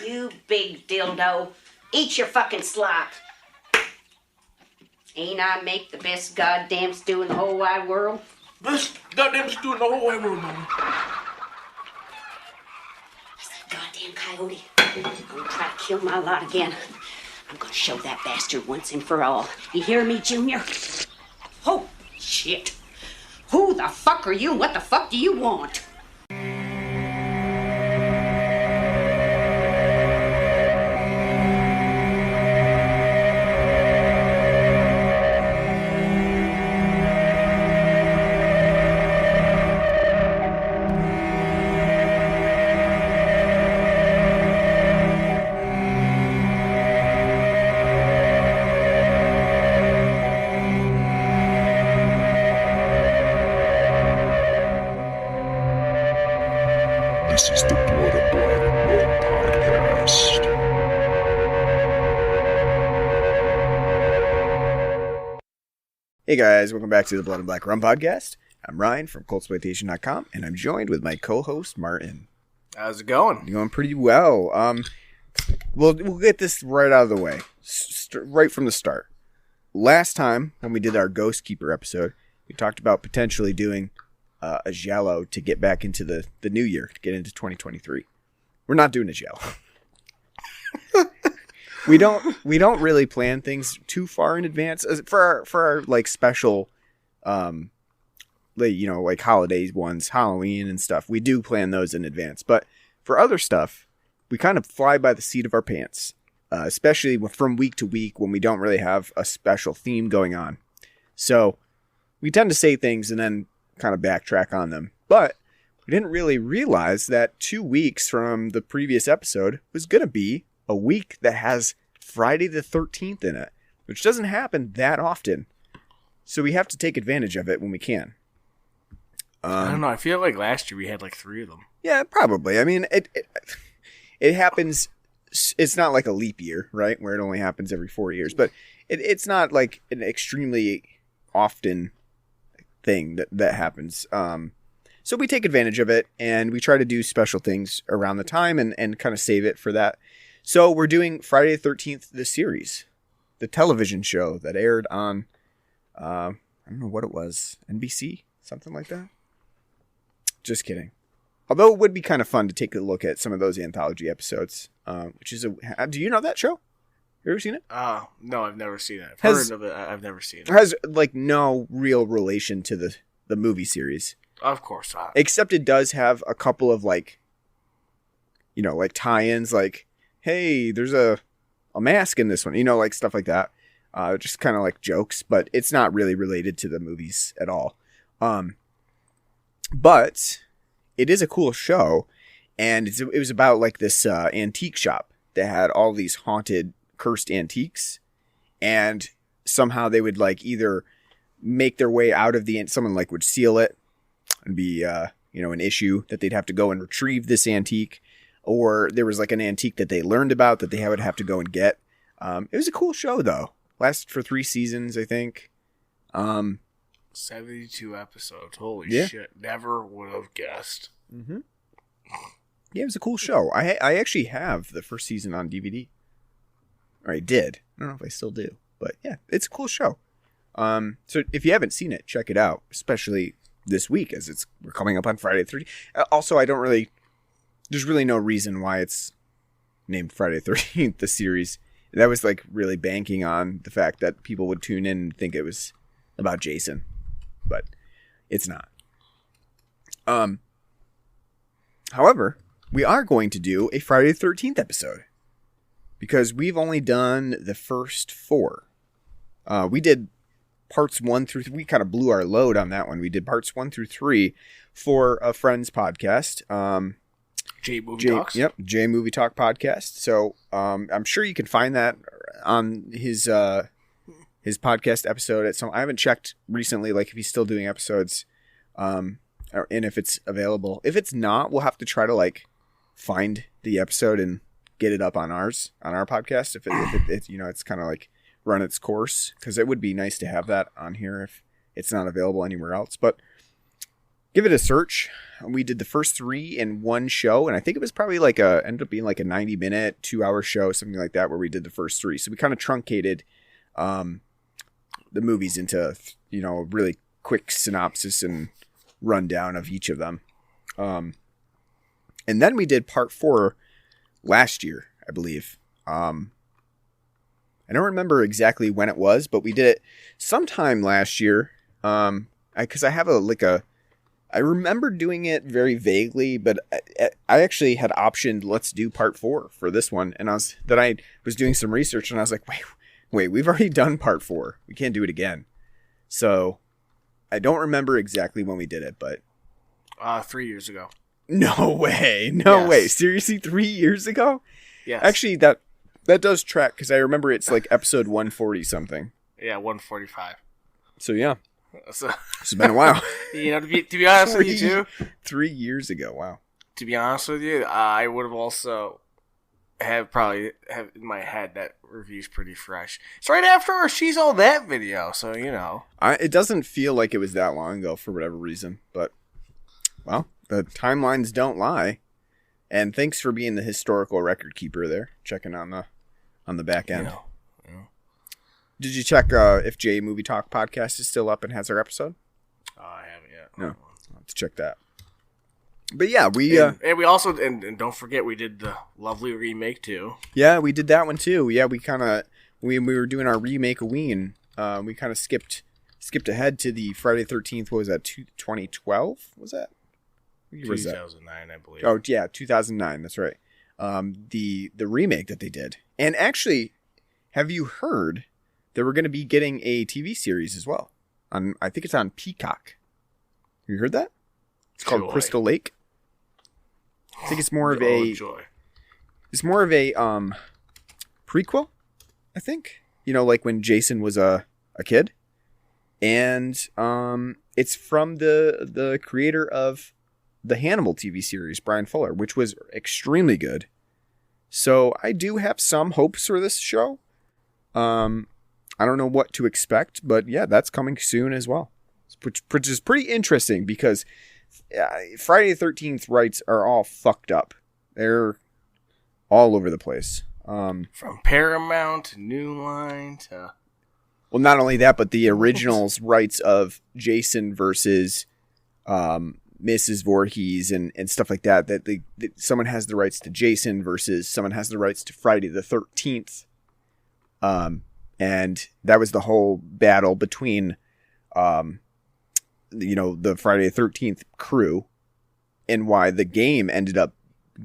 You big dildo. Eat your fucking slop. Ain't I make the best goddamn stew in the whole wide world? Best goddamn stew in the whole wide world, Mama. That's that goddamn coyote. I'm gonna try to kill my lot again. I'm gonna show that bastard once and for all. You hear me, Junior? Oh, shit. Who the fuck are you? What the fuck do you want? This is the Blood and Black Run podcast. Hey guys, welcome back to the Blood and Black Rum podcast. I'm Ryan from Cultsploitation.com, and I'm joined with my co-host Martin. How's it going? Going pretty well. We'll get this right out of the way, right from the start. Last time when we did our Ghost Keeper episode, we talked about potentially doing a giallo to get back into the new year, to get into 2023. We're not doing a giallo. We don't really plan things too far in advance for our like special, like holidays ones, Halloween and stuff. We do plan those in advance, but for other stuff, we kind of fly by the seat of our pants, especially from week to week when we don't really have a special theme going on. So we tend to say things and then kind of backtrack on them, but we didn't really realize that 2 weeks from the previous episode was going to be a week that has Friday the 13th in it, which doesn't happen that often. So we have to take advantage of it when we can. I don't know. I feel like last year we had like 3 of them. Yeah, probably. I mean, it happens. It's not like a leap year, right? Where it only happens every 4 years, but it's not like an extremely often thing that happens. So we take advantage of it and we try to do special things around the time and kind of save it for that. So we're doing Friday the 13th, the series, the television show that aired on, I don't know what it was, NBC, something like that. Just kidding. Although it would be kind of fun to take a look at some of those anthology episodes, which is do you know that show? You ever seen it? No, I've never seen it. I've heard of it. I've never seen it. It has like no real relation to the movie series. Of course not. Except it does have a couple of like tie-ins, like, hey, there's a mask in this one, like stuff like that. Just kind of like jokes, but it's not really related to the movies at all. But it is a cool show, and it was about like this antique shop that had all these haunted, cursed antiques, and somehow they would like either make their way out of someone like would seal it and be an issue that they'd have to go and retrieve this antique, or there was like an antique that they learned about that they would have to go and get. It was a cool show though. Lasted for 3 seasons, I think. 72 episodes. Holy shit. Never would have guessed. Mm-hmm. Yeah, it was a cool show. I actually have the first season on DVD. Or I did. I don't know if I still do. But yeah, it's a cool show. So if you haven't seen it, check it out. Especially this week as we're coming up on Friday the 13th. Also, there's really no reason why it's named Friday the 13th, the series. That was like really banking on the fact that people would tune in and think it was about Jason. But it's not. However, we are going to do a Friday the 13th episode because we've only done the first 4. We did parts 1 through 3. We kind of blew our load on that one. We did parts 1 through 3 for a friend's podcast. J Movie Talks. Yep, J Movie Talk podcast. So I'm sure you can find that on his podcast episode at some. I haven't checked recently, like if he's still doing episodes, and if it's available. If it's not, we'll have to try to like find the episode and get it up on our podcast. If it's kind of like run its course, because it would be nice to have that on here if it's not available anywhere else. But give it a search. We did the first 3 in one show, and I think it was probably ended up being like a 90-minute, 2-hour show, something like that, where we did the first 3. So we kind of truncated the movies into, a really quick synopsis and rundown of each of them. And then we did part 4 last year, I believe. I don't remember exactly when it was, but we did it sometime last year. Because I have I remember doing it very vaguely, but I actually had optioned let's do part 4 for this one, and I was doing some research, and I was like, wait, we've already done part 4. We can't do it again. So I don't remember exactly when we did it, but 3 years ago. No way, seriously, 3 years ago? Yes. Actually, that does track because I remember it's like episode 140 something. Yeah, 145. So yeah. So, it's been a while. To be honest with you too, 3 years ago. Wow. To be honest with you, I would have also probably have in my head that review's pretty fresh. It's right after our She's All That video, so it doesn't feel like it was that long ago for whatever reason, but well, the timelines don't lie. And thanks for being the historical record keeper there, checking on the back end. Yeah. Did you check if J Movie Talk podcast is still up and has our episode? I haven't yet. No, I'll have to check that. But yeah, we and we also and don't forget we did the lovely remake too. Yeah, we did that one too. Yeah, we were doing our remake of Ween. We kind of skipped ahead to the Friday the 13th. What was that? 2012? Was that? 2009, I believe. Oh yeah, 2009. That's right. The remake that they did. And actually, have you heard that we're going to be getting a TV series as well? I think it's on Peacock. Have you heard that? It's called Crystal Lake. I think it's more of a prequel, I think. Like when Jason was a kid. And it's from the creator of the Hannibal TV series, Brian Fuller, which was extremely good. So I do have some hopes for this show. I don't know what to expect, but yeah, that's coming soon as well. Which is pretty interesting because Friday the 13th rights are all fucked up. They're all over the place. From Paramount to New Line to... Well, not only that, but the originals rights of Jason versus Mrs. Voorhees and stuff like that. That someone has the rights to Jason versus someone has the rights to Friday the 13th. And that was the whole battle between, the Friday the 13th crew and why the game ended up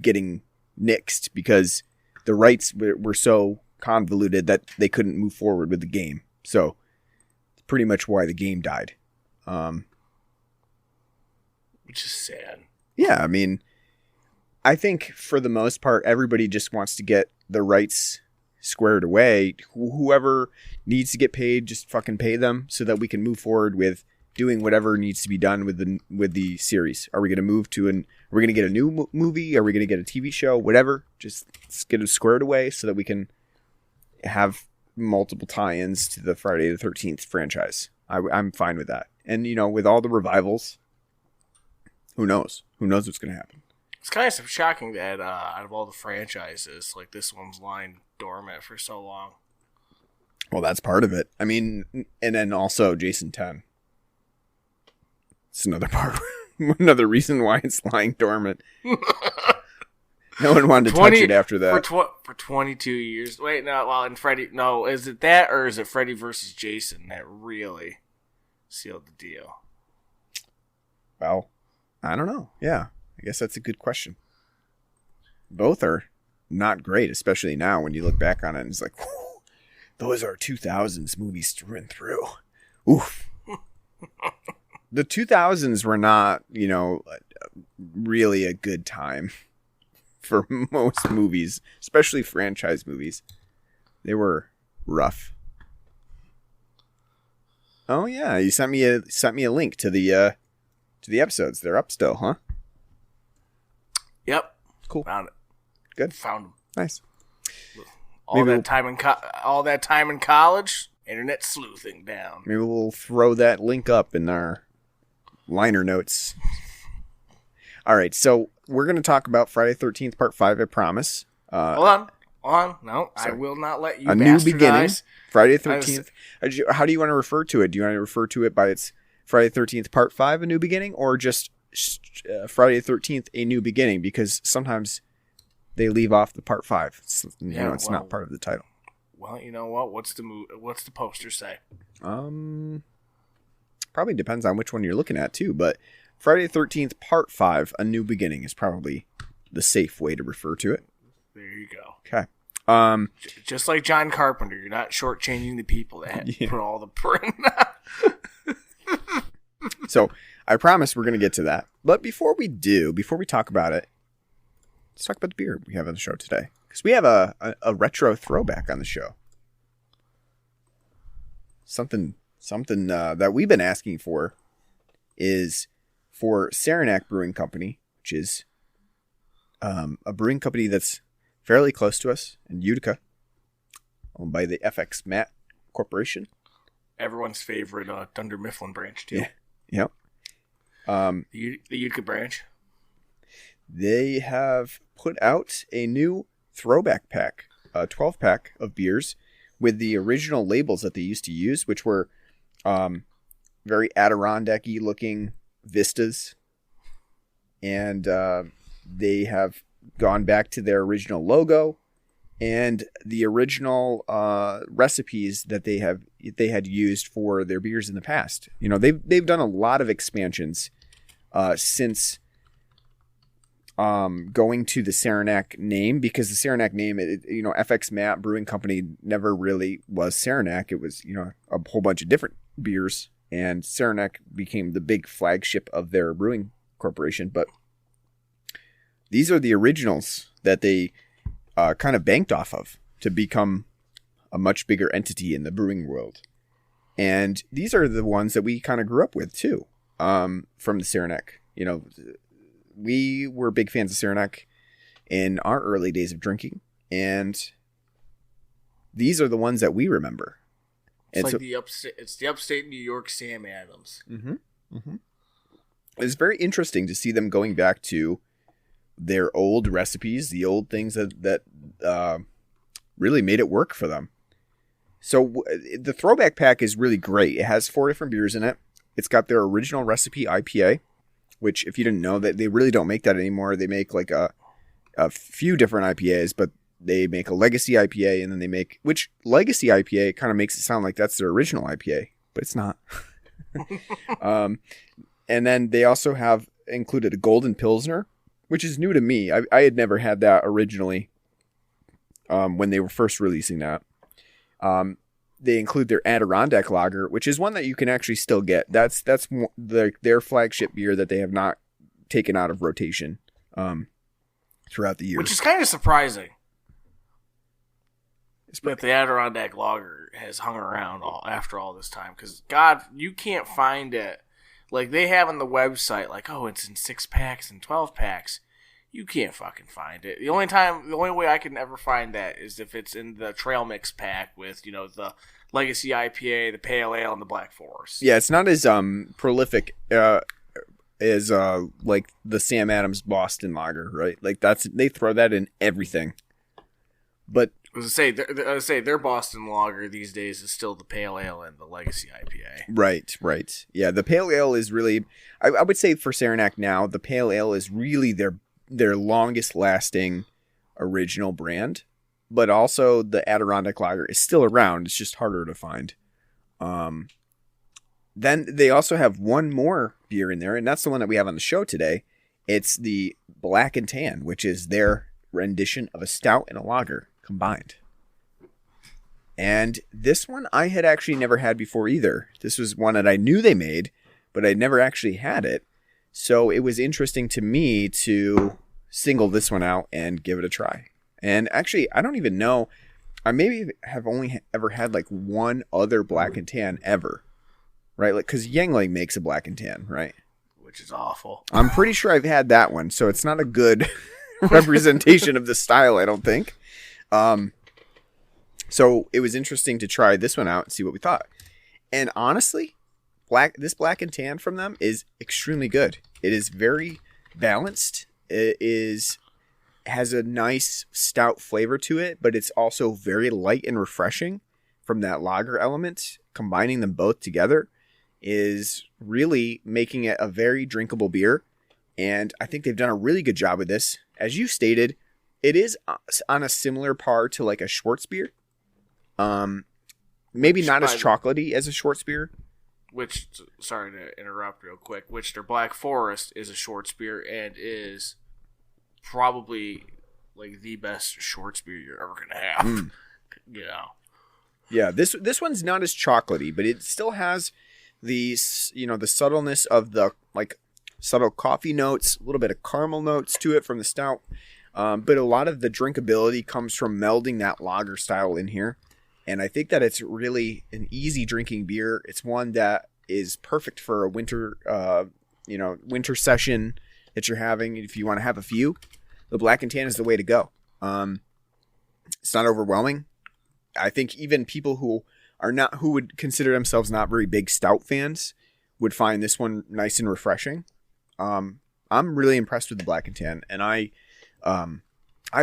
getting nixed because the rights were so convoluted that they couldn't move forward with the game. So it's pretty much why the game died. Which is sad. Yeah. I mean, I think for the most part, everybody just wants to get the rights squared away. Whoever needs to get paid, just fucking pay them so that we can move forward with doing whatever needs to be done with the series. Are we going to move to are we going to get a new movie? Are we going to get a TV show? Whatever. Just let's get it squared away so that we can have multiple tie-ins to the Friday the 13th franchise. I'm fine with that. And, with all the revivals, who knows? Who knows what's going to happen? It's kind of shocking that out of all the franchises, like this one's lying dormant for so long. Well, that's part of it. I mean, and then also Jason 10. It's another part, another reason why it's lying dormant. No one wanted to touch it after that. For 22 years. Wait, no, well, in Freddy, no, is it that or is it Freddy versus Jason that really sealed the deal? Well, I don't know. Yeah, I guess that's a good question. Both are not great, especially now when you look back on it and it's like, whew, those are 2000s movies through and through. Oof. The 2000s were not, really a good time for most movies, especially franchise movies. They were rough. Oh yeah, you sent me a link to the episodes. They're up still, huh? Yep. Cool. Found it. Good. Found them. Nice. All that time in college, internet sleuthing down. Maybe we'll throw that link up in our liner notes. All right, so we're going to talk about Friday 13th Part 5, I promise. Hold on. No, sorry. I will not let you A new beginning. bastardize. Friday 13th. How do you want to refer to it? Do you want to refer to it by its Friday 13th Part 5, A New Beginning, or just Friday 13th, A New Beginning? Because sometimes they leave off the Part 5. It's not part of the title. Well, you know what? What's the poster say? Probably depends on which one you're looking at too, but Friday the 13th Part 5, A New Beginning is probably the safe way to refer to it. There you go. Okay. Just like John Carpenter, you're not shortchanging the people that put all the print. So I promise we're going to get to that. But before we talk about it, let's talk about the beer we have on the show today. Because we have a retro throwback on the show. Something that we've been asking for is for Saranac Brewing Company, which is a brewing company that's fairly close to us in Utica, owned by the Approximate Corporation. Everyone's favorite Dunder Mifflin branch, too. Yeah. Yep. The Utica branch. They have put out a new throwback pack, a 12-pack of beers with the original labels that they used to use, which were very Adirondack-y looking vistas. And they have gone back to their original logo and the original recipes that they had used for their beers in the past. You know, they've done a lot of expansions since going to the Saranac name, because the Saranac name, FX Matt Brewing Company never really was Saranac. It was, a whole bunch of different beers, and Saranac became the big flagship of their brewing corporation. But these are the originals that they kind of banked off of to become a much bigger entity in the brewing world. And these are the ones that we kind of grew up with too, from the Saranac. We were big fans of Saranac in our early days of drinking, and these are the ones that we remember. It's the upstate New York Sam Adams. Mm-hmm. Mm-hmm. It's very interesting to see them going back to their old recipes, the old things that really made it work for them. So the throwback pack is really great. It has 4 different beers in it. It's got their original recipe IPA, which, if you didn't know, that they really don't make that anymore. They make like a few different IPAs, but they make a legacy IPA, and then which legacy IPA kind of makes it sound like that's their original IPA, but it's not. And then they also have included a Golden Pilsner, which is new to me. I had never had that originally when they were first releasing that. They include their Adirondack Lager, which is one that you can actually still get. That's their flagship beer that they have not taken out of rotation throughout the years. Which is kind of surprising that the Adirondack Lager has hung around after all this time. Because, God, you can't find it. Like, they have on the website, like, oh, it's in 6-packs and 12-packs. You can't fucking find it. The only way I can ever find that is if it's in the Trail Mix pack with, the Legacy IPA, the Pale Ale, and the Black Forest. Yeah, it's not as prolific as like the Sam Adams Boston Lager, right? Like they throw that in everything. But I was gonna say their Boston Lager these days is still the Pale Ale and the Legacy IPA. Right. Yeah, the Pale Ale is really, I would say for Saranac now, the Pale Ale is really their longest lasting original brand, but also the Adirondack Lager is still around. It's just harder to find. Then they also have one more beer in there, and that's the one that we have on the show today. It's the Black and Tan, which is their rendition of a stout and a lager combined. And this one I had actually never had before either. This was one that I knew they made, but I never actually had it. So it was interesting to me to single this one out and give it a try. And actually, I don't even know. I maybe have only ever had like one other Black and Tan ever. Right? Like, because Yangling makes a Black and Tan, right? Which is awful. I'm pretty sure I've had that one. So it's not a good representation of the style, I don't think. So it was interesting to try this one out and see what we thought. And honestly, this black and tan from them is extremely good. It is very balanced. Has a nice stout flavor to it, but it's also very light and refreshing from that lager element. Combining them both together is really making it a very drinkable beer. And I think they've done a really good job with this. As you stated, it is on a similar par to like a Schwarzbier. Maybe not as chocolatey as a Schwarzbier. Which, sorry to interrupt real quick, which their Black Forest is a Schwarzbier and is probably like the best Schwarzbier you're ever going to have. You know. Yeah, this one's not as chocolatey, but it still has the subtleness of the like subtle coffee notes, a little bit of caramel notes to it from the stout. But a lot of the drinkability comes from melding that lager style in here. And I think that it's really an easy drinking beer. It's one that is perfect for a winter session that you're having. If you want to have a few, the black and tan is the way to go. It's not overwhelming. I think even people who would consider themselves not very big stout fans would find this one nice and refreshing. I'm really impressed with the black and tan, and I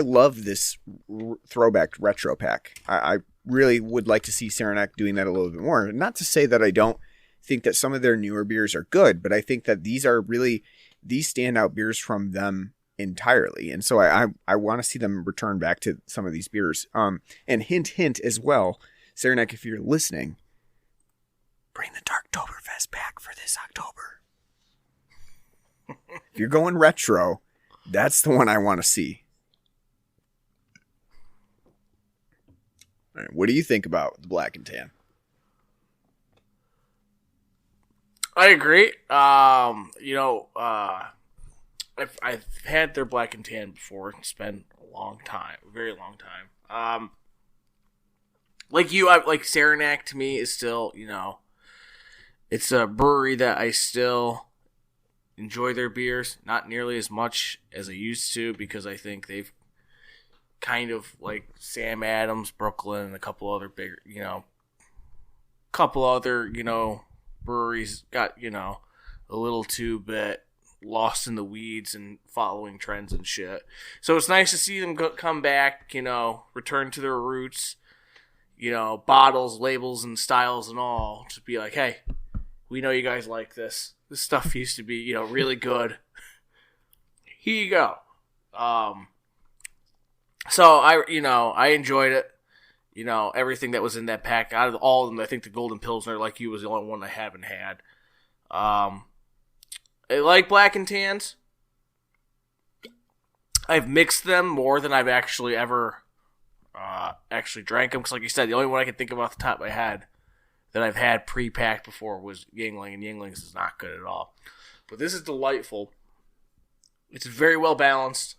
love this throwback retro pack. I really would like to see Saranac doing that a little bit more. Not to say that I don't think that some of their newer beers are good, but I think that these are really these standout beers from them entirely. And so I want to see them return back to some of these beers. And hint as well, Saranac, if you're listening, bring the Darktoberfest back for this October. If you're going retro, that's the one I want to see. All right, what do you think about the black and tan? I agree. I've had their black and tan before. It's been a long time, a very long time. Like Saranac to me is still, it's a brewery that I still enjoy their beers, not nearly as much as I used to, because I think they've kind of like Sam Adams, Brooklyn, and a couple other bigger, breweries got, a little too bit lost in the weeds and following trends and shit. So it's nice to see them come back, return to their roots, bottles, labels, and styles and all, to be like, hey, we know you guys like this. This stuff used to be, really good. Here you go. So I enjoyed it. Everything that was in that pack. Out of all of them, I think the Golden Pilsner, like you, was the only one I haven't had. I like black and tans. I've mixed them more than I've actually ever actually drank them. Because like you said, the only one I can think of off the top of my head that I've had pre-packed before was Yingling, and Yingling's is not good at all. But this is delightful. It's very well balanced.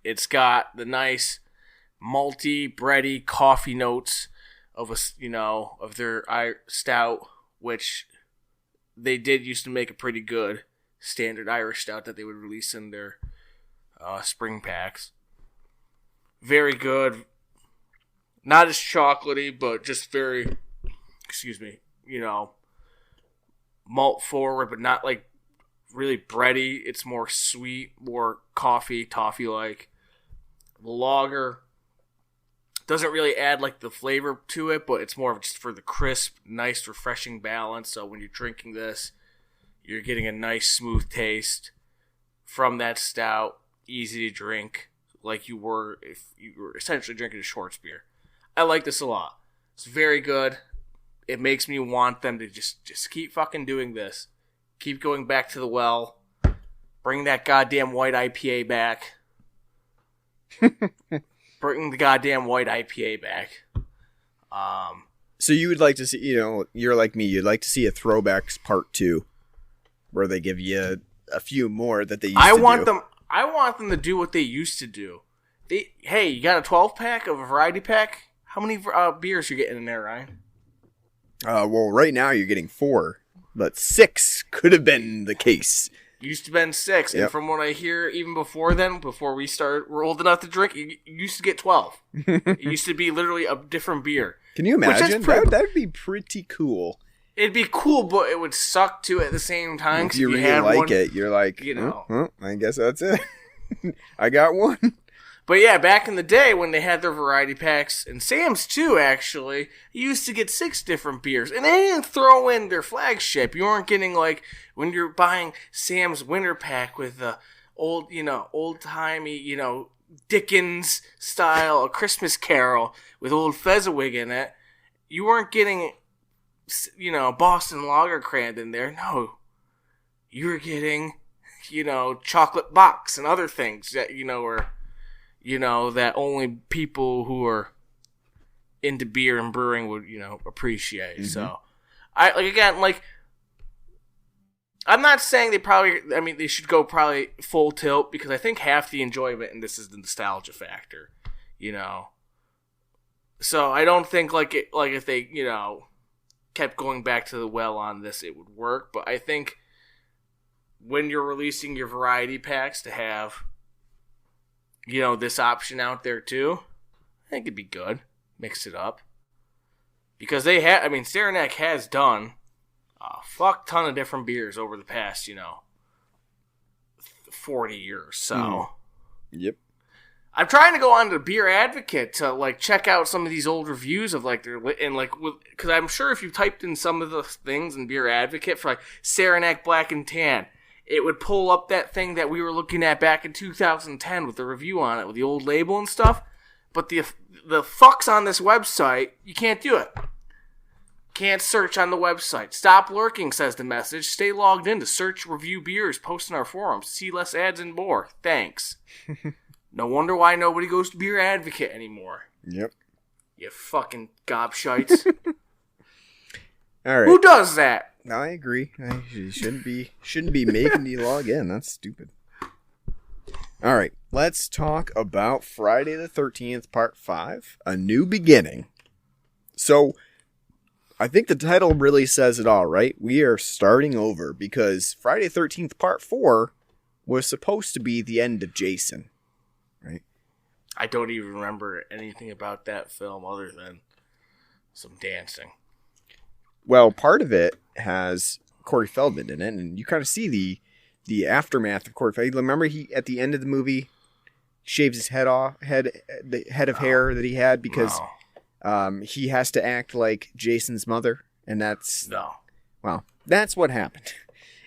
It's got the nice malty, bready coffee notes of of their stout, which they did used to make a pretty good standard Irish stout that they would release in their spring packs. Very good. Not as chocolatey, but just very, malt forward, but not like really bready. It's more sweet, more toffee-like. The lager doesn't really add like the flavor to it, but it's more of just for the crisp, nice, refreshing balance. So when you're drinking this, you're getting a nice, smooth taste from that stout, easy to drink, like you were if you were essentially drinking a Schwarzbier. I like this a lot. It's very good. It makes me want them to just keep fucking doing this. Keep going back to the well. Bring that goddamn white IPA back. Bring the goddamn white IPA back. So you would like to see, you're like me, you'd like to see a throwbacks part 2, where they give you a few more that they used to do. I want them to do what they used to do. Hey, you got a 12-pack of a variety pack? How many beers you getting in there, Ryan? Well, right now you're getting 4, but 6 could have been the case. Used to been 6, yep. And from what I hear, even before then, before we were old enough to drink, you used to get 12. It used to be literally a different beer. Can you imagine? That would be pretty cool It'd be cool, but it would suck too at the same time. If you really like it, you're like, I guess that's it. I got one. But yeah, back in the day when they had their variety packs, and Sam's too, actually, you used to get 6 different beers. And they didn't throw in their flagship. You weren't getting, like, when you're buying Sam's winter pack with the old-timey, Dickens style, A Christmas Carol with old Fezziwig in it. You weren't getting, Boston Lager crammed in there. No. You were getting, chocolate box and other things that, were... that only people who are into beer and brewing would, appreciate. Mm-hmm. So, I'm not saying they should go probably full tilt, because I think half the enjoyment in this is the nostalgia factor, So I don't think if they, kept going back to the well on this, it would work. But I think when you're releasing your variety packs to have, this option out there too, I think it'd be good. Mix it up. Because Saranac has done a fuck ton of different beers over the past, 40 years. So, Yep. I'm trying to go on to Beer Advocate to, check out some of these old reviews of, because I'm sure if you typed in some of the things in Beer Advocate for, Saranac Black and Tan, it would pull up that thing that we were looking at back in 2010 with the review on it, with the old label and stuff. But the fucks on this website, you can't do it. Can't search on the website. Stop lurking, says the message. Stay logged in to search, review beers, post in our forums, see less ads and more. Thanks. No wonder why nobody goes to Beer Advocate anymore. Yep. You fucking gobshites. All right. Who does that? No, I agree. You shouldn't be making you log in. That's stupid. All right, let's talk about Friday the 13th, Part 5, A New Beginning. So, I think the title really says it all, right? We are starting over because Friday the 13th, Part 4 was supposed to be the end of Jason, right? I don't even remember anything about that film other than some dancing. Well, part of it has Corey Feldman in it, and you kind of see the aftermath of Corey Feldman. Remember, he at the end of the movie shaves his head off, the head of hair that he had because he has to act like Jason's mother, and that's that's what happened.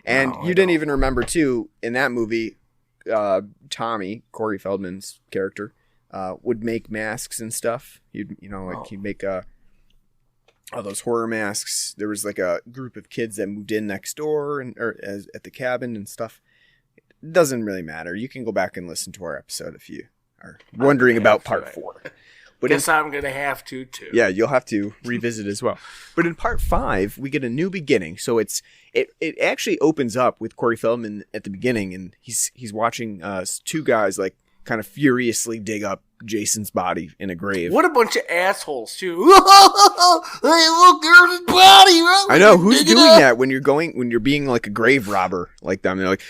And you didn't even remember too in that movie, Tommy, Corey Feldman's character, would make masks and stuff. He'd make all those horror masks. There was a group of kids that moved in next door at the cabin and stuff. It doesn't really matter. You can go back and listen to our episode if you are wondering about Part 4. But I'm going to have to too. Yeah, you'll have to revisit as well. But in Part 5, we get a new beginning. So it actually opens up with Corey Feldman at the beginning, and he's watching 2 guys kind of furiously dig up Jason's body in a grave. What a bunch of assholes too! Hey, look, there's his body. Right? I know who's doing that when you're being like a grave robber like them. They're like,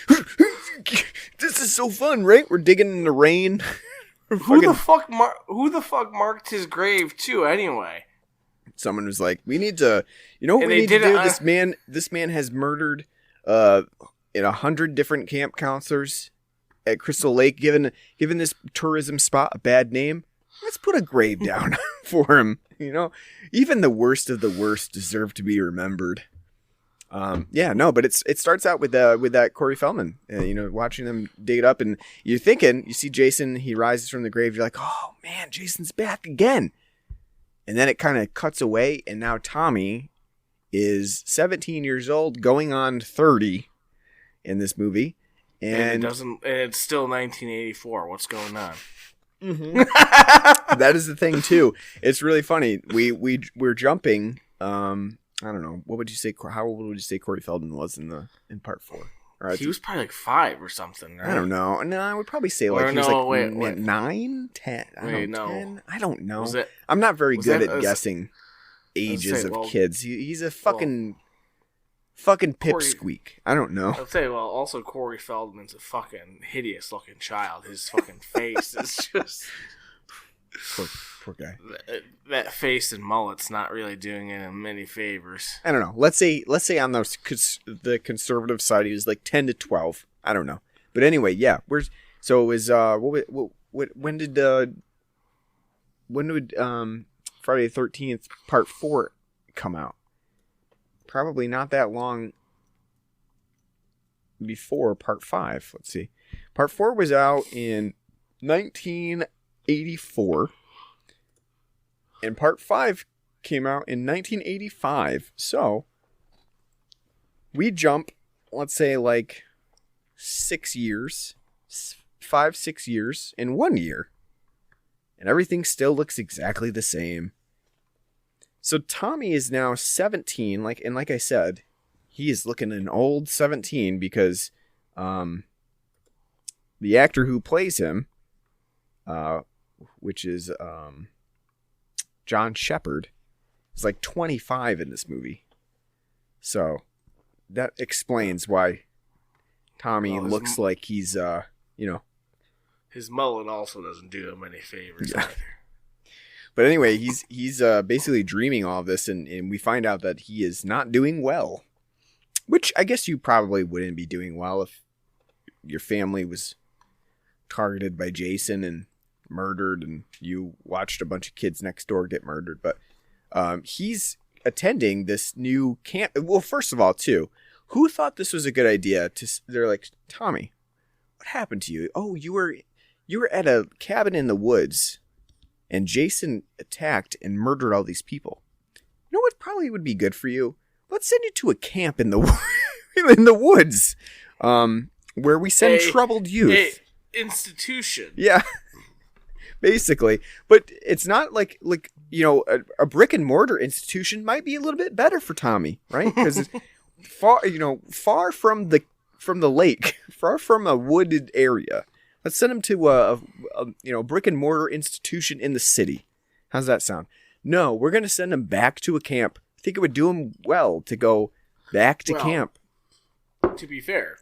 "This is so fun, right? We're digging in the rain." Who the fuck marked his grave too? Anyway, someone was like, "We need to, what we need to do? This man has murdered 100 different camp counselors at Crystal Lake, given this tourism spot a bad name. Let's put a grave down for him. Even the worst of the worst deserve to be remembered." But it starts out with that Corey Feldman, watching them dig it up, and you see Jason, he rises from the grave. You're like, oh man, Jason's back again. And then it kind of cuts away, and now Tommy is 17 years old, going on 30 in this movie. And it's still 1984. What's going on? Mm-hmm. That is the thing too. It's really funny. We're jumping. I don't know. What would you say? How old would you say Corey Feldman was in Part 4? He was probably 5 or something. Right? I don't know. No, I would probably say he was 9, 10. 10. I don't know. I'm not very good at guessing ages of kids. He's a fucking pipsqueak. I don't know. I'll say, also Corey Feldman's a fucking hideous looking child. His fucking face is just... Poor guy. That face and mullet's not really doing him many favors. I don't know. Let's say on the conservative side, he was like 10 to 12. I don't know. But anyway, yeah. So it was when did Friday the 13th Part 4 come out? Probably not that long before Part 5. Let's see. Part 4 was out in 1984. And Part 5 came out in 1985. So, we jump, let's say, like 6 years, 5-6 years in 1 year. And everything still looks exactly the same. So, Tommy is now 17, and like I said, he is looking an old 17 because the actor who plays him, which is John Shepard, is like 25 in this movie. So that explains why Tommy looks like he's, His mullet also doesn't do him any favors either. But anyway, he's basically dreaming all of this, and we find out that he is not doing well. Which I guess you probably wouldn't be doing well if your family was targeted by Jason and murdered and you watched a bunch of kids next door get murdered. But he's attending this new camp. Well, first of all, too, who thought this was a good idea? They're like, Tommy, what happened to you? Oh, you were at a cabin in the woods and Jason attacked and murdered all these people. You know what probably would be good for you? Let's send you to a camp in the in the woods, where we send troubled youth. Institution. Yeah, basically. But it's not like a brick and mortar institution might be a little bit better for Tommy, right? Because it's far from the lake, far from a wooded area. Let's send him to a brick and mortar institution in the city. How's that sound? No, we're gonna send him back to a camp. I think it would do him well to go back to camp. To be fair,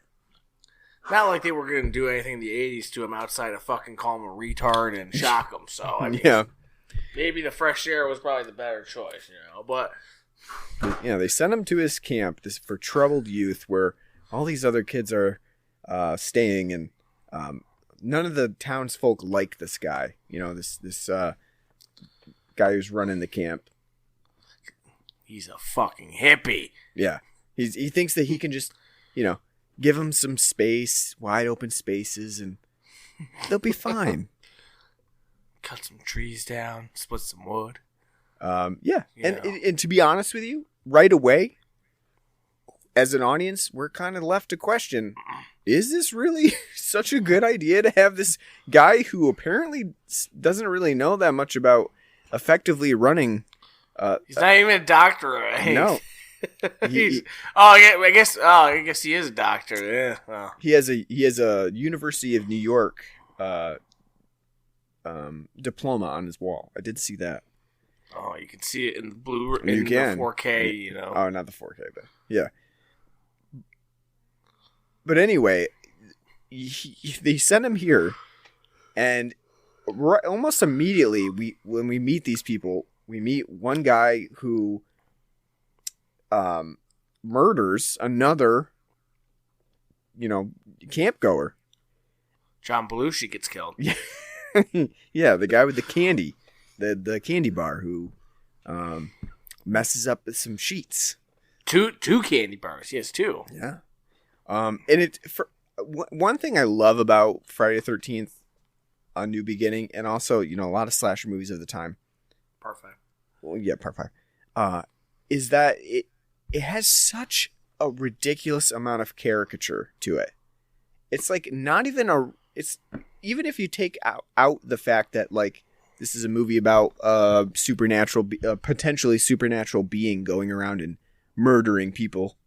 not like they were going to do anything in the 80s to him outside of fucking call him a retard and shock him. So, I mean, yeah. Maybe the fresh air was probably the better choice, but... Yeah, they sent him to his camp for troubled youth where all these other kids are staying, and none of the townsfolk like this guy. This guy who's running the camp. He's a fucking hippie. Yeah. He thinks that he can just, give them some space, wide open spaces, and they'll be fine. Cut some trees down, split some wood. Yeah. And to be honest with you, right away, as an audience, we're kind of left to question, is this really such a good idea to have this guy who apparently doesn't really know that much about effectively running... he's not even a doctor, right? No. I guess he is a doctor. Yeah. Well. He has a University of New York diploma on his wall. I did see that. Oh, you can see it in the the 4K, Oh, not the 4K, but yeah. But anyway, they sent him here, and almost immediately, when we meet these people, we meet one guy who murders another, camp goer. John Belushi gets killed. Yeah, the guy with the candy, the candy bar who messes up some sheets. Two candy bars, yes, two. Yeah. And one thing I love about Friday the 13th, A New Beginning, and also a lot of slasher movies of the time. Part 5. Well, yeah, Part 5. Is that it has such a ridiculous amount of caricature to it. It's like not even even if you take out the fact that this is a movie about potentially supernatural being going around and murdering people.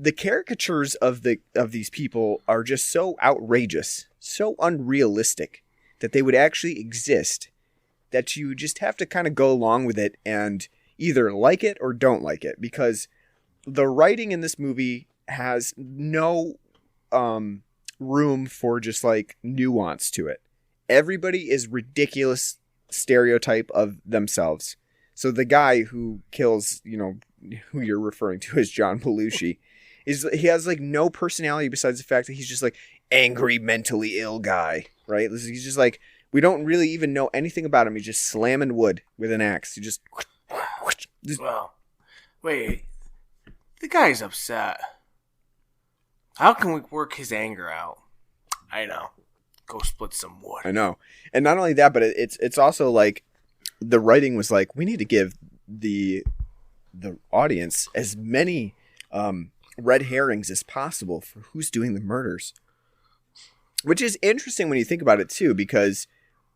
The caricatures of these people are just so outrageous, so unrealistic that they would actually exist, that you just have to kind of go along with it and either like it or don't like it, because the writing in this movie has no room for just nuance to it. Everybody is ridiculous stereotype of themselves. So the guy who kills, who you're referring to as John Belushi, he has like no personality besides the fact that he's just like angry, mentally ill guy, right? He's just like, we don't really even know anything about him. He's just slamming wood with an axe. He just Well, wait. The guy's upset. How can we work his anger out? I know. Go split some wood. I know. And not only that, but it's also like the writing was like, we need to give the audience as many red herrings as possible for who's doing the murders. Which is interesting when you think about it too, because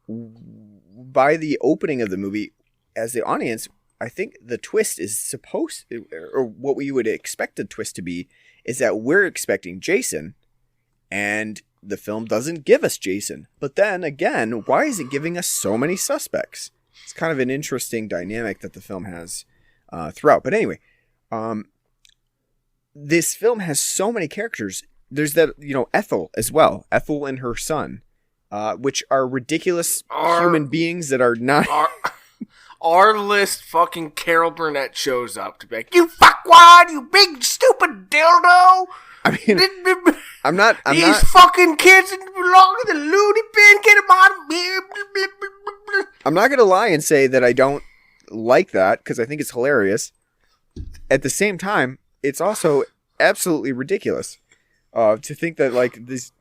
by the opening of the movie, as the audience, I think the twist is supposed, or what we would expect the twist to be, is that we're expecting Jason, and the film doesn't give us Jason. But then again, why is it giving us so many suspects? It's kind of an interesting dynamic that the film has throughout. But anyway, this film has so many characters. There's that, Ethel as well. Ethel and her son, which are ridiculous human beings that are not... Our list fucking Carol Burnett shows up to be like, you fuckwad, you big stupid dildo. I mean, These fucking kids belong to the loony bin. Get them out of here. I'm not going to lie and say that I don't like that, because I think it's hilarious. At the same time, it's also absolutely ridiculous to think that, like, these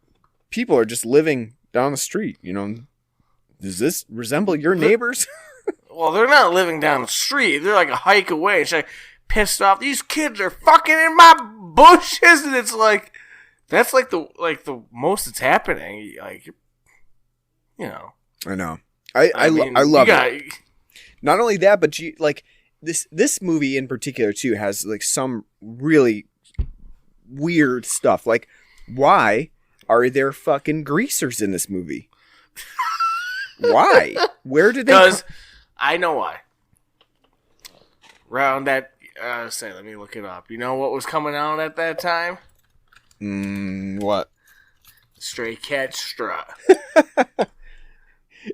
people are just living down the street, Does this resemble your neighbors? Well, they're not living down the street. They're like a hike away. She's like pissed off. These kids are fucking in my bushes, and it's like that's like the most that's happening. Like, I know. I love it. Not only that, but this movie in particular too has like some really weird stuff. Like, why are there fucking greasers in this movie? Why? Where did they? Because I know why. Around that, let me look it up. You know what was coming out at that time? What? Stray Cat Strut.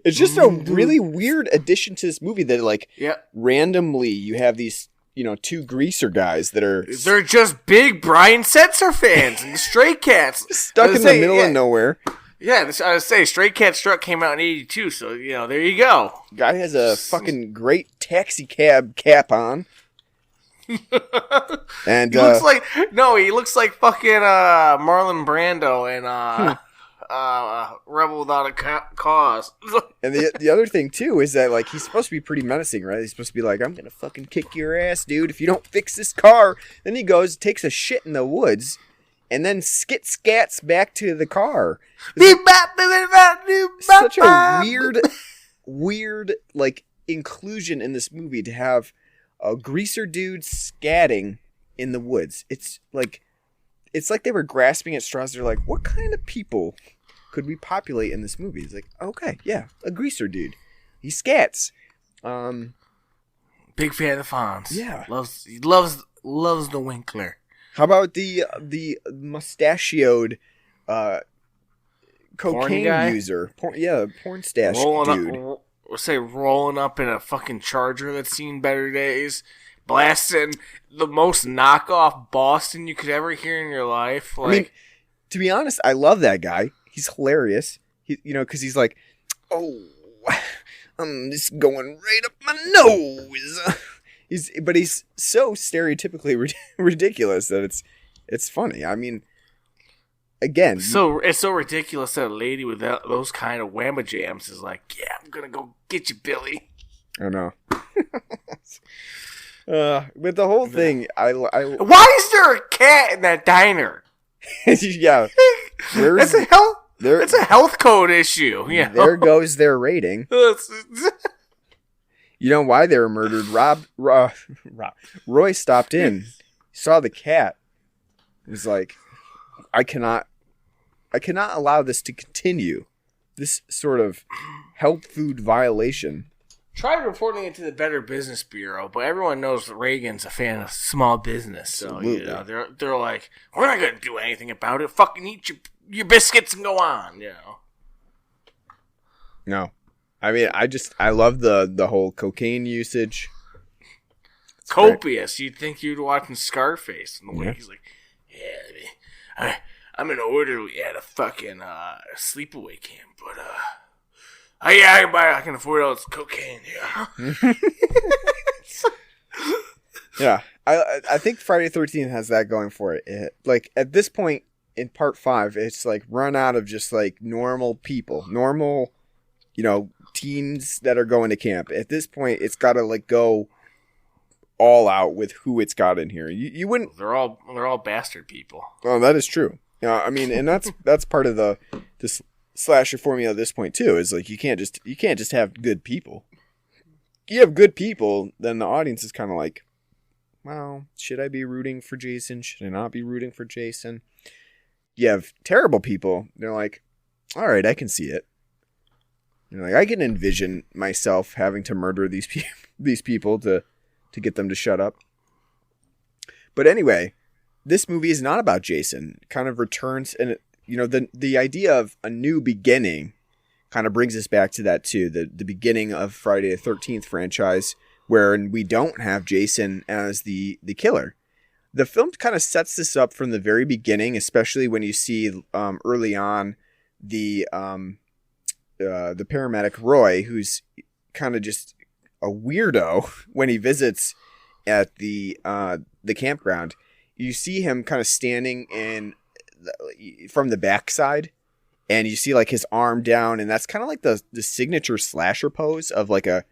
It's just a really weird addition to this movie that, like, randomly you have these, two greaser guys that are... They're just big Brian Setzer fans and the Stray Cats. Stuck in the middle of nowhere. Yeah, I was saying, Stray Cat Strut came out in 82, so, there you go. Guy has a fucking great taxi cab cap on. And he looks like fucking Marlon Brando and Rebel Without a Cause. And the other thing, too, is that, like, he's supposed to be pretty menacing, right? He's supposed to be like, I'm gonna fucking kick your ass, dude, if you don't fix this car. Then he goes, takes a shit in the woods, and then skits back to the car. Such a weird, like, inclusion in this movie to have a greaser dude scatting in the woods. It's like they were grasping at straws. They're like, what kind of people could we populate in this movie? It's like, okay, yeah, a greaser dude. He scats. Big fan of Fonz. Yeah. Loves the Winkler. How about the mustachioed cocaine user? Porn stash dude. Rolling up in a fucking Charger that's seen better days, blasting the most knockoff Boston you could ever hear in your life. Like, I mean, to be honest, I love that guy. He's hilarious. Because he's like, oh, this is going right up my nose. He's so stereotypically ridiculous that it's funny. I mean, again, it's so ridiculous that a lady with those kind of whamma jams is like, yeah, I'm gonna go get you, Billy. I know. With the whole thing, why is there a cat in that diner? Yeah, It's a health code issue. Yeah, there goes their rating. You know why they were murdered? Roy stopped in, saw the cat. He was like, I cannot allow this to continue. This sort of health food violation. Tried reporting it to the Better Business Bureau, but everyone knows that Reagan's a fan of small business. So they're like, we're not gonna do anything about it. Fucking eat your biscuits and go on. No. I mean, I love the whole cocaine usage. It's Copious. You'd think you'd watching Scarface in the way he's like, yeah, I'm an orderly at a fucking sleepaway camp, but I can afford all this cocaine. Yeah. Yeah, I think Friday the 13th has that going for it. Like at this point in part 5, it's like run out of just like normal people, normal, teens that are going to camp. At this point, it's got to like go all out with who it's got in here. You wouldn't. They're all bastard people. Oh, that is true. Yeah, I mean, and that's part of this slasher formula at this point too. Is like you can't just have good people. You have good people, then the audience is kind of like, well, should I be rooting for Jason? Should I not be rooting for Jason? You have terrible people. They're like, all right, I can see it. Like I can envision myself having to murder these people to get them to shut up. But anyway, this movie is not about Jason. It kind of returns, and the idea of a new beginning kind of brings us back to that too. The beginning of Friday the 13th franchise, where we don't have Jason as the killer. The film kind of sets this up from the very beginning, especially when you see early on the paramedic Roy, who's kind of just a weirdo when he visits at the campground. You see him kind of standing from the backside, and you see like his arm down, and that's kind of like the signature slasher pose of like a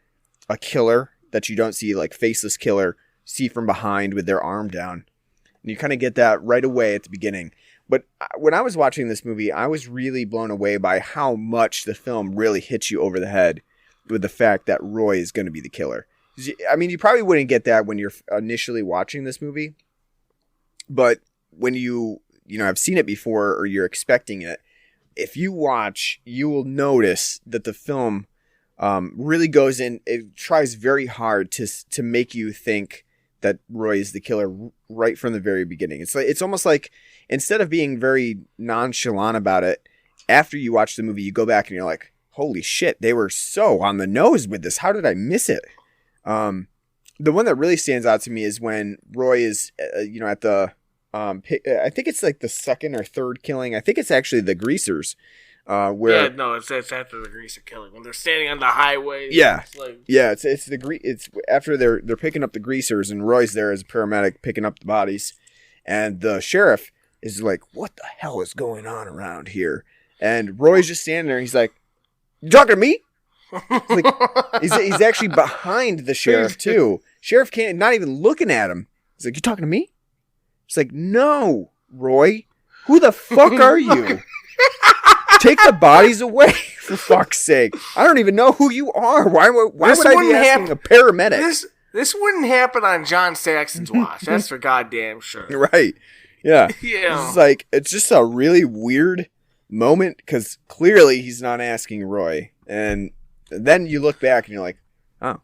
killer that you don't see, like faceless killer, see from behind with their arm down. And you kind of get that right away at the beginning. But when I was watching this movie, I was really blown away by how much the film really hits you over the head with the fact that Roy is going to be the killer. I mean, you probably wouldn't get that when you're initially watching this movie. But when you have seen it before or you're expecting it, if you watch, you will notice that the film really goes in. It tries very hard to make you think that Roy is the killer right from the very beginning. It's almost like instead of being very nonchalant about it, after you watch the movie, you go back and you're like, holy shit, they were so on the nose with this. How did I miss it? The one that really stands out to me is when Roy is, at the, I think it's like the second or third killing. I think it's actually the greasers. It's after the greaser killing when they're standing on the highway. Yeah, it's it's after they're picking up the greasers, and Roy's there as a paramedic picking up the bodies, and the sheriff is like, "What the hell is going on around here?" And Roy's just standing there. And he's like, "You talking to me?" Like, he's actually behind the sheriff too. Sheriff not even looking at him. He's like, "You talking to me?" It's like, "No, Roy. Who the fuck are you? Take the bodies away, for fuck's sake. I don't even know who you are. Why would I be asking a paramedic?" This wouldn't happen on John Saxon's watch. That's for goddamn sure. Right. Yeah. Yeah. It's just a really weird moment because clearly he's not asking Roy. And then you look back and you're like, oh,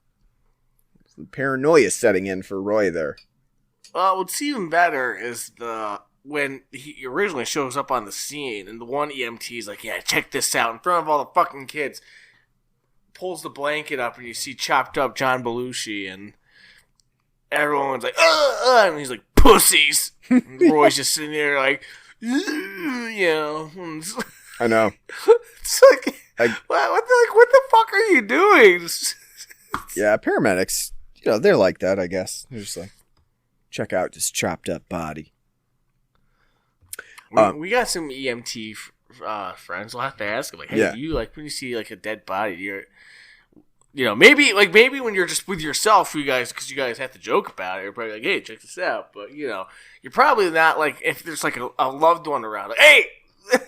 the paranoia setting in for Roy there. Well, what's even better is when he originally shows up on the scene and the one EMT is like, yeah, check this out in front of all the fucking kids. Pulls the blanket up and you see chopped up John Belushi and everyone's like, and he's like, pussies. And Roy's just sitting there like, yeah. I know. It's like, what the fuck are you doing? Yeah, paramedics, they're like that, I guess. They're just like, check out this chopped up body. We got some EMT friends. We'll have to ask them, like, hey, do you like when you see like a dead body? Maybe when you're just with yourself, you guys, because you guys have to joke about it. You're probably like, hey, check this out. But you're probably not like if there's like a loved one around, like, hey.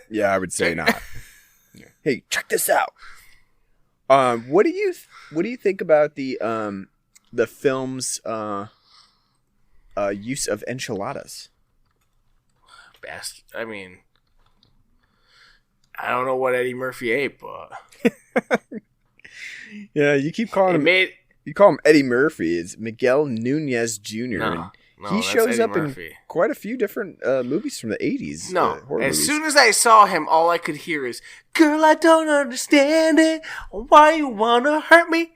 Yeah, I would say not. Hey, check this out. What do you think about the film's use of enchiladas? I mean, I don't know what Eddie Murphy ate, but yeah, you keep calling him. You call him Eddie Murphy. It's Miguel Nunez Jr. No, he that's shows Eddie up Murphy. in quite a few different movies from the 80s. No, horror as movies. soon as I saw him, all I could hear is, "Girl, I don't understand it. Why you wanna hurt me?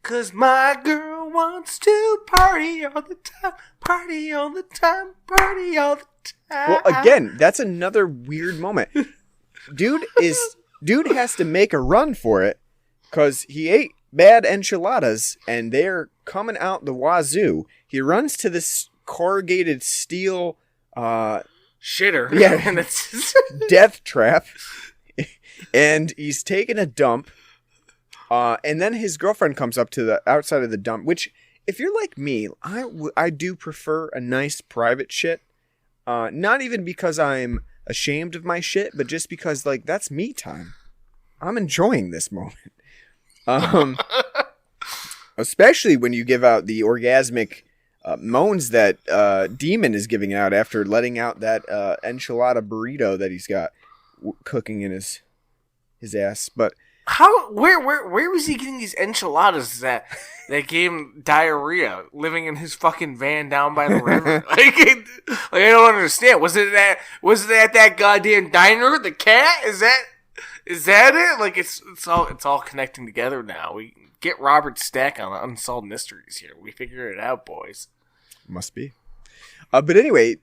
'Cause my girl wants to party all the time, party all the time, party all the time." Well, again, that's another weird moment. Dude has to make a run for it because he ate bad enchiladas and they're coming out the wazoo. He runs to this corrugated steel shitter. Yeah. And it's death trap, and he's taking a dump. And then his girlfriend comes up to the outside of the dump, which, if you're like me, I do prefer a nice private shit. Not even because I'm ashamed of my shit, but just because, like, that's me time. I'm enjoying this moment. Especially when you give out the orgasmic moans that Demon is giving out after letting out that enchilada burrito that he's got cooking in his ass. But where was he getting these enchiladas that gave him diarrhea living in his fucking van down by the river? like I don't understand. Was it at that goddamn diner? The cat? Is that it? Like it's all connecting together now. We get Robert Stack on Unsolved Mysteries here. We figure it out, boys. Must be. But anyway,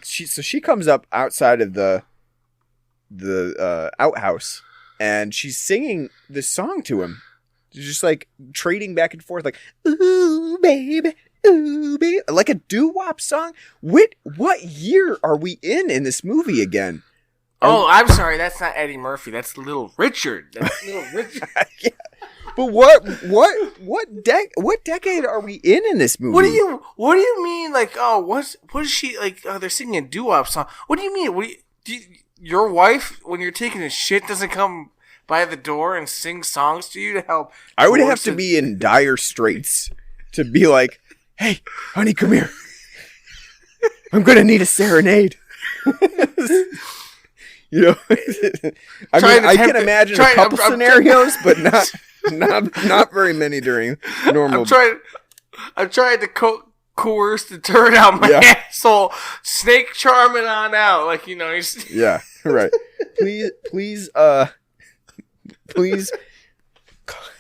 she comes up outside of the outhouse, and she's singing this song to him. She's just like trading back and forth, like "Ooh baby, ooh baby," like a doo-wop song. What year are we in this movie again? Oh, I'm sorry. That's not Eddie Murphy. That's Little Richard. Yeah. But what decade are we in this movie? What do you mean? Like, what is she like? Oh, they're singing a doo-wop song. What do you mean? Your wife, when you're taking a shit, doesn't come by the door and sing songs to you to help? I would have to be in dire straits to be like, "Hey, honey, come here. I'm gonna need a serenade." You know, I can imagine a couple scenarios, but not very many during normal. I'm trying to coerce the turd out my asshole, snake charming on out, like he's yeah, right. Please,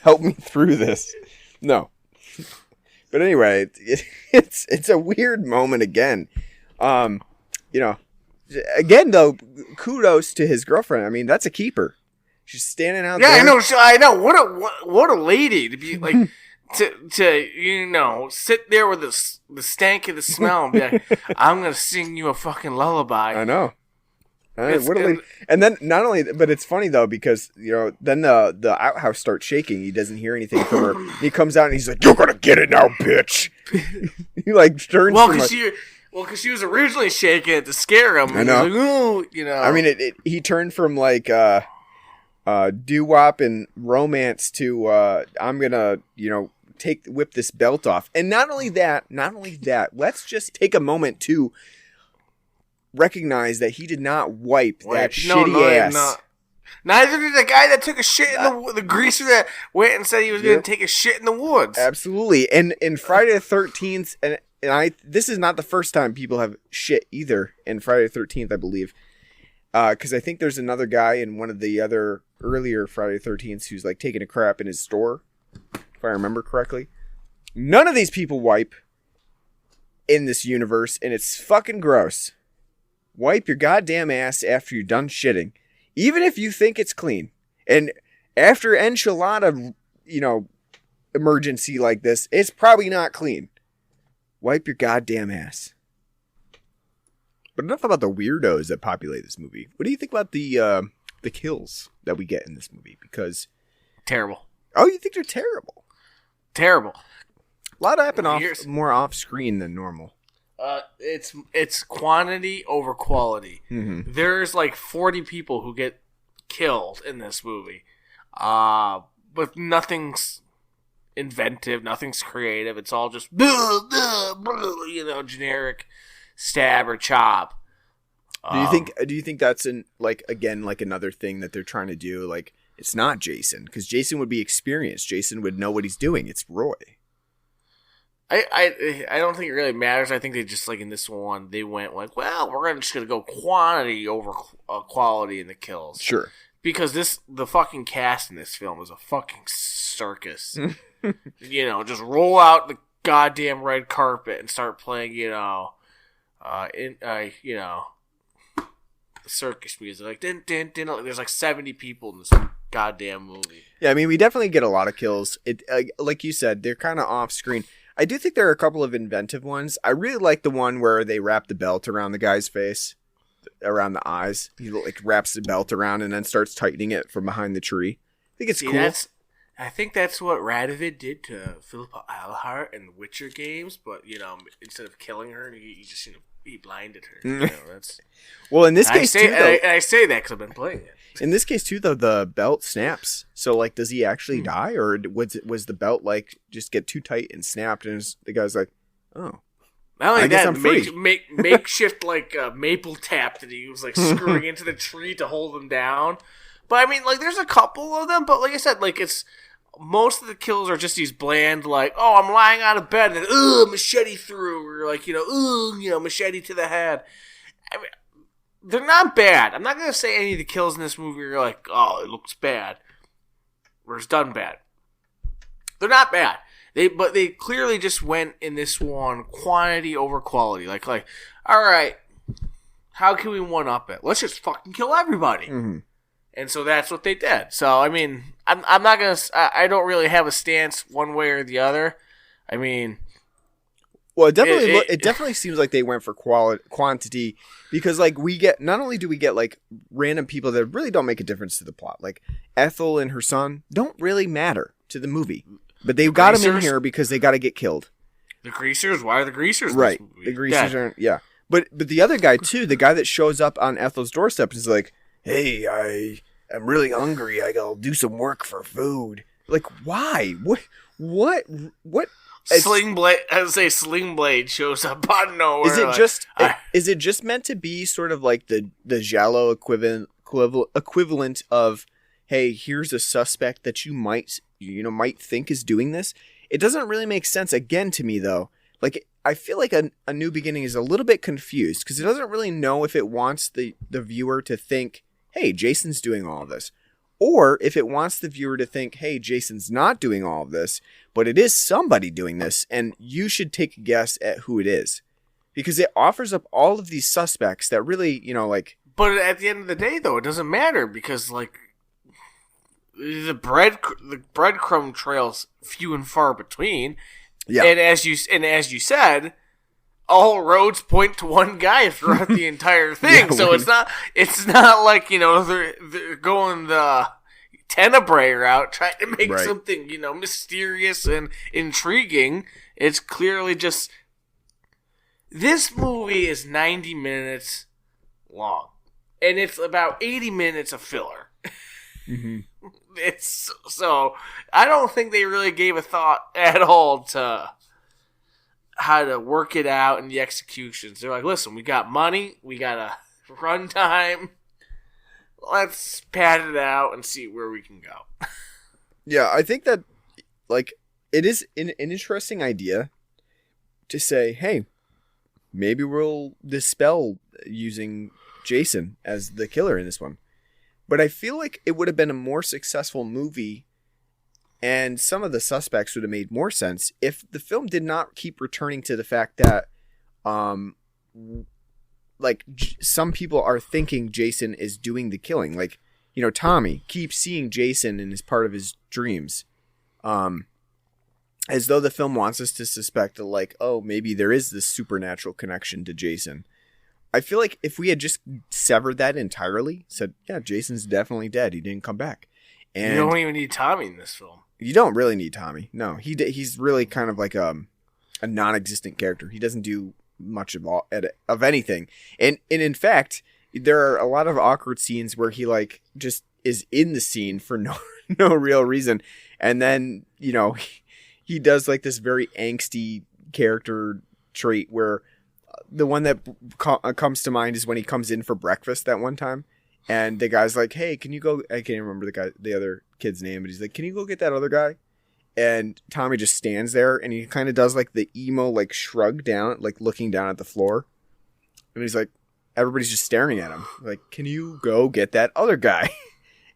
help me through this. No, but anyway, it's a weird moment again. Again, though, kudos to his girlfriend. I mean, that's a keeper. She's standing out there. Yeah, I know. What a lady to be like to sit there with the stank of the smell and be like, "I'm gonna sing you a fucking lullaby." I know. What a lady. And then not only, but it's funny though because then the outhouse starts shaking. He doesn't hear anything from her. He comes out and he's like, "You're gonna get it now, bitch." He like turns. Because she was originally shaking it to scare him. I know. He was like, ooh, I mean, he turned from like doo-wop and romance to I'm gonna whip this belt off. And not only that, let's just take a moment to recognize that he did not wipe that shitty ass. No. Neither did the guy that took a shit in the greaser that went and said he was going to take a shit in the woods. Absolutely. And in Friday the 13th, and this is not the first time people have shit either in Friday the 13th, I believe. Because I think there's another guy in one of the other earlier Friday the 13th who's like taking a crap in his store, if I remember correctly. None of these people wipe in this universe, and it's fucking gross. Wipe your goddamn ass after you're done shitting. Even if you think it's clean. And after enchilada, emergency like this, it's probably not clean. Wipe your goddamn ass. But enough about the weirdos that populate this movie. What do you think about the kills that we get in this movie? Because terrible. Oh, you think they're terrible? Terrible. A lot happen more off screen than normal. It's quantity over quality. Mm-hmm. There's like 40 people who get killed in this movie, but nothing's inventive, nothing's creative. It's all just generic stab or chop. Do you think that's another thing that they're trying to do? Like, it's not Jason, because Jason would be experienced. Jason would know what he's doing. It's Roy. I don't think it really matters. I think they just, like, in this one, they went like, well, we're just going to go quantity over quality in the kills. Sure. Because the fucking cast in this film is a fucking circus. Just roll out the goddamn red carpet and start playing, circus music. Like, din, din, din. There's like 70 people in this goddamn movie. Yeah, I mean, we definitely get a lot of kills. It, like you said, they're kind of off screen. I do think there are a couple of inventive ones. I really like the one where they wrap the belt around the guy's face, around the eyes. He like wraps the belt around and then starts tightening it from behind the tree. I think it's cool. I think that's what Radovid did to Philippa Eilhart in the Witcher games, but instead of killing her, he just he blinded her. That's well, in this case too. Though, I say that because I've been playing it. In this case too, though, the belt snaps. So, like, does he actually die, or was the belt like just get too tight and snapped? And the guy's like, "Oh, not only I guess that, I'm free." makeshift like maple tap that he was like screwing into the tree to hold him down. But I mean, like, there's a couple of them, but like I said, like it's most of the kills are just these bland, like, oh, I'm lying out of bed and machete through, or like machete to the head. I mean, they're not bad. I'm not going to say any of the kills in this movie are like, oh, it looks bad, or it's done bad. They're not bad. But they clearly just went in this one quantity over quality. Like, all right, how can we one up it? Let's just fucking kill everybody. Mm-hmm. And so that's what they did. So I mean, I'm not gonna. I don't really have a stance one way or the other. I mean, well, it definitely seems like they went for quantity, because like we get, not only do we get like random people that really don't make a difference to the plot, like Ethel and her son don't really matter to the movie, but they got them in here because they got to get killed. The greasers? Why are the greasers? Right, in this movie? the greasers aren't. Yeah, but the other guy too, the guy that shows up on Ethel's doorstep is like, hey, I'm really hungry. I gotta do some work for food. Like, why? What? Sling Blade. I would say Sling Blade shows up out of nowhere. Is it just? Is it just meant to be sort of like the Giallo equivalent of, hey, here's a suspect that you might think is doing this? It doesn't really make sense again to me though. Like, I feel like a New Beginning is a little bit confused because it doesn't really know if it wants the viewer to think, hey, Jason's doing all of this. Or if it wants the viewer to think, hey, Jason's not doing all of this, but it is somebody doing this, and you should take a guess at who it is. Because it offers up all of these suspects that really, like... But at the end of the day, though, it doesn't matter, because, like, the breadcrumb trail's few and far between. Yeah. And as you said, all roads point to one guy throughout the entire thing. Yeah, so it's not like, they're going the Tenebrae route trying to make something, mysterious and intriguing. It's clearly just, this movie is 90 minutes long, and it's about 80 minutes of filler. Mm-hmm. So I don't think they really gave a thought at all to how to work it out in the executions. They're like, listen, we got money, we got a runtime, let's pad it out and see where we can go. Yeah, I think that, like, it is an interesting idea to say, hey, maybe we'll dispel using Jason as the killer in this one. But I feel like it would have been a more successful movie, and some of the suspects would have made more sense if the film did not keep returning to the fact that, some people are thinking Jason is doing the killing. Like, Tommy keeps seeing Jason and is part of his dreams. As though the film wants us to suspect that, like, oh, maybe there is this supernatural connection to Jason. I feel like if we had just severed that entirely, said, yeah, Jason's definitely dead. He didn't come back. And you don't even need Tommy in this film. You don't really need Tommy. No, he's really kind of like a non-existent character. He doesn't do much of anything. And in fact, there are a lot of awkward scenes where he like just is in the scene for no real reason. And then, he does like this very angsty character trait where the one that comes to mind is when he comes in for breakfast that one time, and the guy's like, hey, can you go, I can't remember the other kid's name, but he's like, can you go get that other guy? And Tommy just stands there, and he kind of does like the emo like shrug down, like looking down at the floor. And he's like, everybody's just staring at him. Like, can you go get that other guy?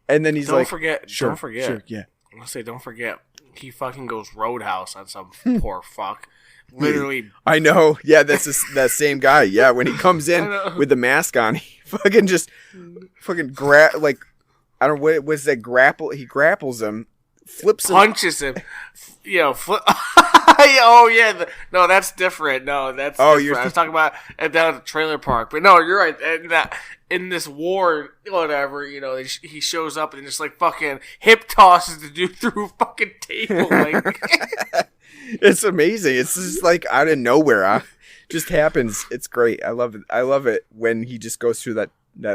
And then he's don't like, forget, sure, don't forget. Sure, yeah. I'm gonna say, don't forget. He fucking goes Roadhouse on some poor fuck. Literally. I know. Yeah, that's that same guy. Yeah, when he comes in with the mask on, he fucking just like, I don't know, what's that grapple? He grapples him, flips him. Punches him. Flip. Oh, yeah. No, that's different. No, that's different. I was talking about down at the trailer park. But no, you're right. And in this war, whatever, he shows up and just like fucking hip tosses the dude through a fucking table. Like, it's amazing. It's just like out of nowhere. Just happens. It's great. I love it. I love it when he just goes through that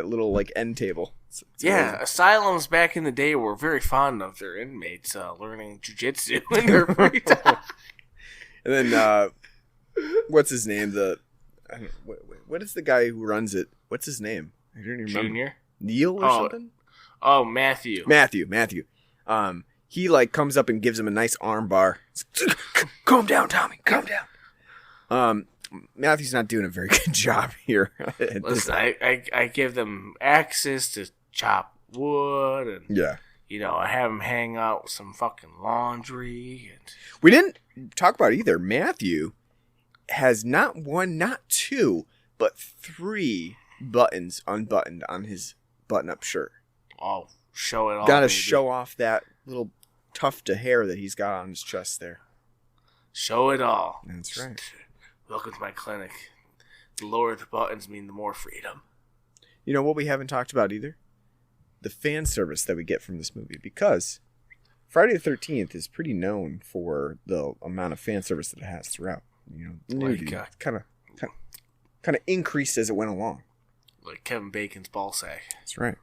little like end table. It's amazing. Asylums back in the day were very fond of their inmates learning jujitsu in their free time. And then, what's his name? What is the guy who runs it? What's his name? I don't even remember. Junior? Neil or something? Oh, Matthew. Matthew. He like comes up and gives him a nice arm bar. Calm down, Tommy. Calm down. Matthew's not doing a very good job here. Listen, I give them access to chop wood and I have them hang out with some fucking laundry. And we didn't talk about it either. Matthew has not one, not two, but 3 buttons unbuttoned on his button-up shirt. Oh, show it all. Gotta show off that little tuft of hair that he's got on his chest there. Show it all. That's right. Welcome to my clinic. The lower the buttons mean the more freedom. You know what we haven't talked about either? The fan service that we get from this movie. Because Friday the 13th is pretty known for the amount of fan service that it has throughout. The movie kind of increased as it went along. Like Kevin Bacon's ball sack. That's right.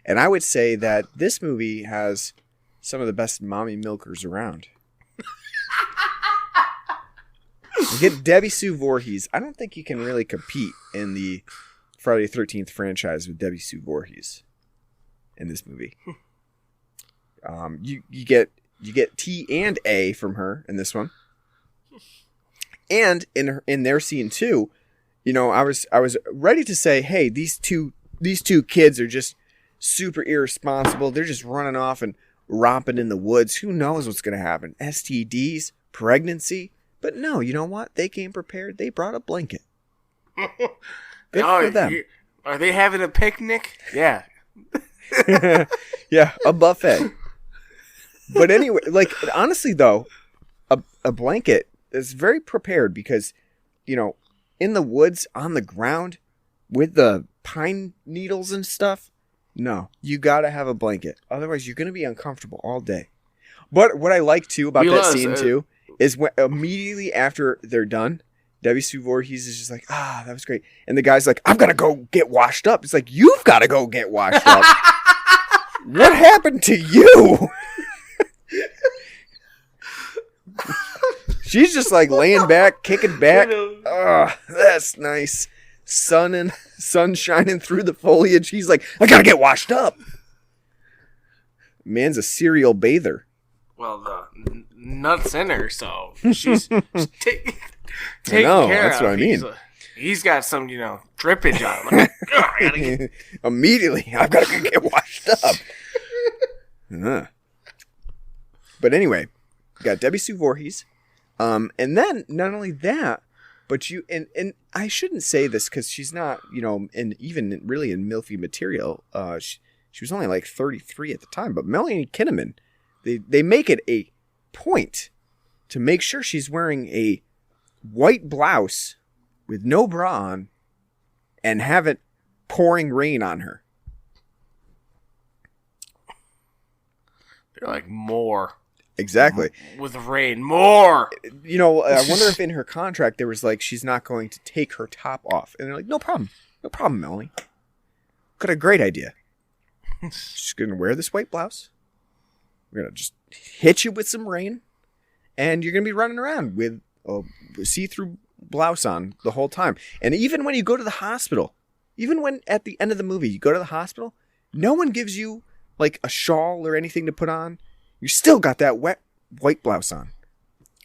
And I would say that this movie has some of the best mommy milkers around. You get Debi Sue Voorhees. I don't think you can really compete in the Friday the 13th franchise with Debi Sue Voorhees in this movie. You get T and A from her in this one. And in their scene too, I was ready to say, hey, these two kids are just super irresponsible. They're just running off and romping in the woods. Who knows what's going to happen? STDs, pregnancy. But no, you know what? They came prepared. They brought a blanket. Good for them. Are they having a picnic? Yeah. Yeah, a buffet. But anyway, like, honestly, though, a blanket is very prepared because, in the woods, on the ground, with the pine needles and stuff, no, you got to have a blanket. Otherwise, you're going to be uncomfortable all day. But what I like, too, about that scene, too, is when immediately after they're done, Debi Sue Voorhees is just like, that was great. And the guy's like, I've got to go get washed up. It's like, you've got to go get washed up. What happened to you? She's just like laying back, kicking back. That's nice. Sun shining through the foliage. He's like, I got to get washed up. Man's a serial bather. Well, the nuts in her, so she's taking care that's of. What I mean. He's got some, drippage on him. Like, immediately, I've got to get washed up. But anyway, you got Debi Sue Voorhees. And then, not only that, but and I shouldn't say this because she's not, and even really in MILFy material, she was only like 33 at the time, but Melanie Kinnaman, they make it a point to make sure she's wearing a white blouse with no bra on and have it pouring rain on her. They're like, more. Exactly. With rain, more. I wonder if in her contract there was like, she's not going to take her top off. And they're like, no problem, Melanie. Got a great idea. She's going to wear this white blouse. We're going to just hit you with some rain. And you're going to be running around with a see-through blouse on the whole time. And even when you go to the hospital, even when at the end of the movie you go to the hospital, no one gives you like a shawl or anything to put on. You still got that wet white blouse on,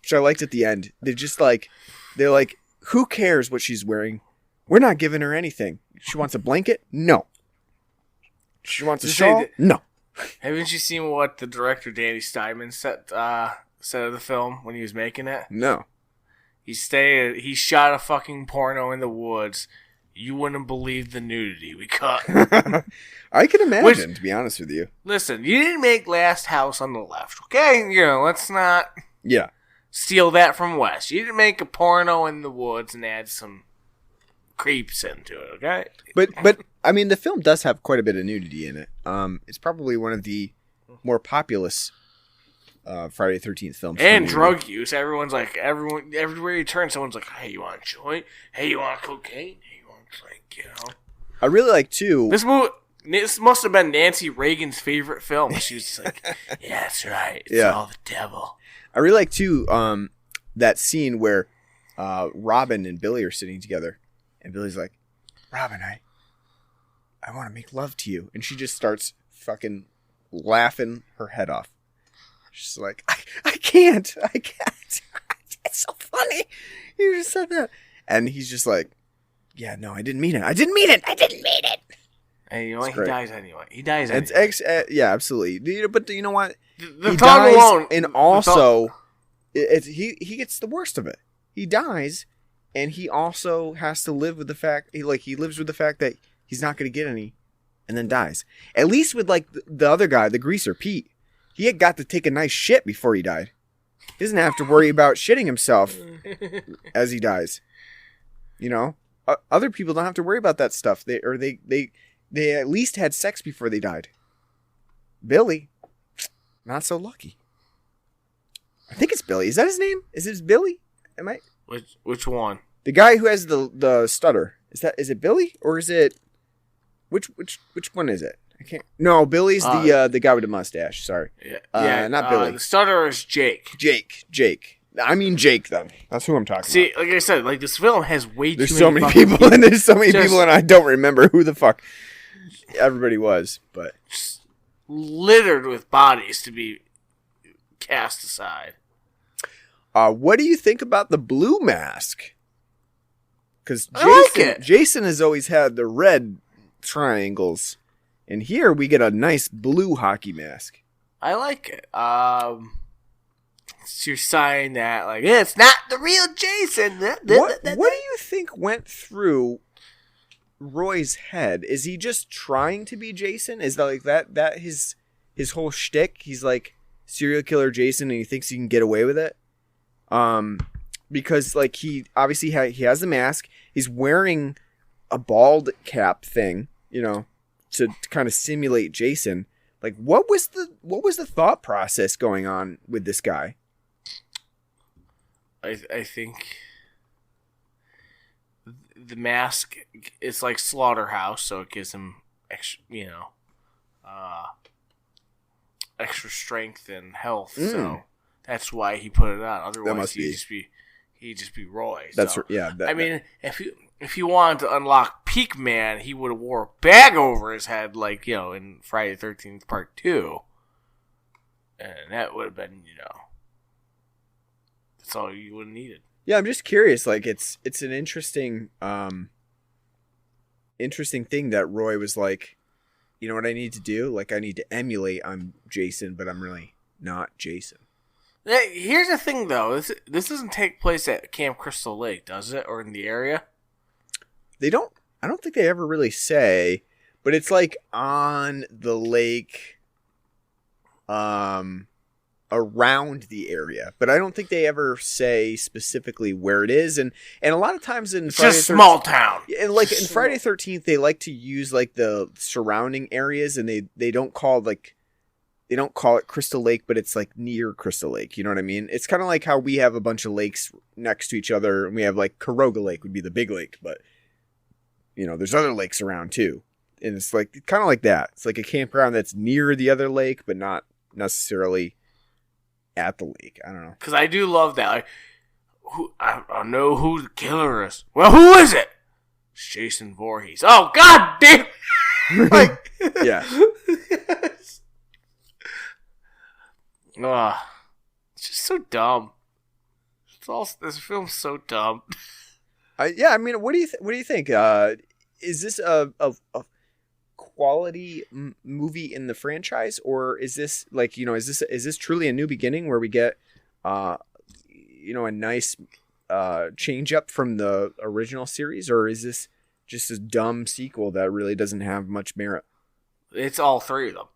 which I liked at the end. They're like, who cares what she's wearing? We're not giving her anything. She wants a blanket? No. She wants a shawl? No. Haven't you seen what the director Danny Steinman said of the film when he was making it? No. He shot a fucking porno in the woods. You wouldn't believe the nudity we cut. I can imagine, to be honest with you. Listen, you didn't make Last House on the Left, okay? Let's not steal that from Wes. You didn't make a porno in the woods and add some creeps into it, okay? But I mean, the film does have quite a bit of nudity in it. It's probably one of the more populous Friday the 13th films. And drug use. Everyone's like, everywhere you turn, someone's like, hey, you want a joint? Hey, you want cocaine? Hey, you want a drink? I really like, too. This must have been Nancy Reagan's favorite film. She was just like, yeah, that's right. It's all the devil. I really like, too, that scene where Robin and Billy are sitting together. And Billy's like, Robin, I want to make love to you. And she just starts fucking laughing her head off. She's like, I can't. It's so funny. You just said that. And he's just like, yeah, no, I didn't mean it. Hey, you know what? He dies anyway. Yeah, absolutely. But you know what? The tongue alone. And also, he gets the worst of it. He dies. And he also has to live with the fact, he lives with the fact that he's not going to get any, and then dies. At least with the other guy, the greaser, Pete, he had got to take a nice shit before he died. He doesn't have to worry about shitting himself as he dies. Other people don't have to worry about that stuff. They at least had sex before they died. Billy, not so lucky. I think it's Billy. Is that his name? Is it Billy? Am I? Which one? The guy who has the stutter. Is it Billy or is it which one is it? I can't. No, Billy's the guy with the mustache. Sorry. Yeah. Not Billy. The stutterer is Jake. Jake. I mean Jake then. That's who I'm talking about. See, like I said, this film has way there's too many people and there's so many people and I don't remember who the fuck everybody was, but just littered with bodies to be cast aside. What do you think about the blue mask? Because Jason has always had the red triangles, and here we get a nice blue hockey mask. I like it. It's your sign that it's not the real Jason. What do you think went through Roy's head? Is he just trying to be Jason? Is that his whole shtick? He's like serial killer Jason, and he thinks he can get away with it. Because he obviously he has the mask. He's wearing a bald cap thing, to kind of simulate Jason. What was the thought process going on with this guy? I think the mask is like Slaughterhouse, so it gives him extra, extra strength and health. So that's why he put it on. Otherwise, he'd just be Roy. That's so, yeah. If he wanted to unlock Peak Man, he would have wore a bag over his head, in Friday the 13th Part 2, and that would have been, that's all you would have needed. Yeah, I'm just curious. It's an interesting thing that Roy was like, you know what I need to do? I need to emulate I'm Jason, but I'm really not Jason. Here's the thing, though. This doesn't take place at Camp Crystal Lake, does it? Or in the area? I don't think they ever really say, but it's on the lake, around the area. But I don't think they ever say specifically where it is. And a lot of times in Friday just small town. And in Friday the 13th, they like to use the surrounding areas, and they don't call they don't call it Crystal Lake, but it's near Crystal Lake. You know what I mean? It's kind of like how we have a bunch of lakes next to each other, and we have Caroga Lake would be the big lake, but there's other lakes around too. And it's kind of like that. It's like a campground that's near the other lake, but not necessarily at the lake. I don't know. Because I do love that. I know who the killer is. Well, who is it? It's Jason Voorhees. Oh, God damn! Yeah. It's just so dumb. This film's so dumb. Yeah, I mean, what do you think? Is this a quality movie in the franchise, or is this like, is this truly a new beginning where we get a nice change up from the original series, or is this just a dumb sequel that really doesn't have much merit? It's all three of them.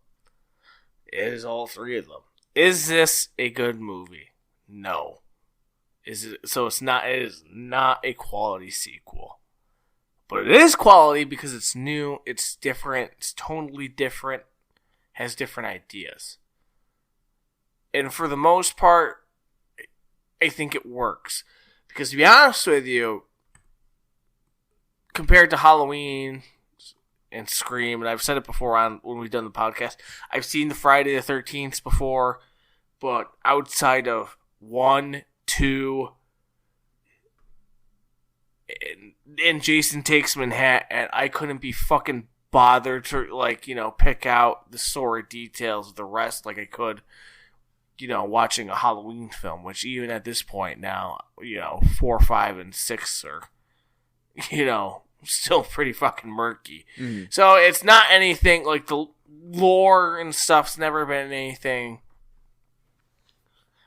It is all three of them. Is this a good movie? No. Is it? So it's not. It is not a quality sequel, but it is quality because it's new. It's different. It's totally different. Has different ideas, and for the most part, I think it works. Because to be honest with you, compared to Halloween and Scream, and I've said it before when we've done the podcast, I've seen the Friday the 13th before, but outside of 1, 2, and Jason Takes Manhattan, I couldn't be fucking bothered to pick out the sordid details of the rest like I could, watching a Halloween film, which even at this point now, 4, 5, and 6 are, still pretty fucking murky. Mm-hmm. So it's not anything like the lore and stuff's never been anything.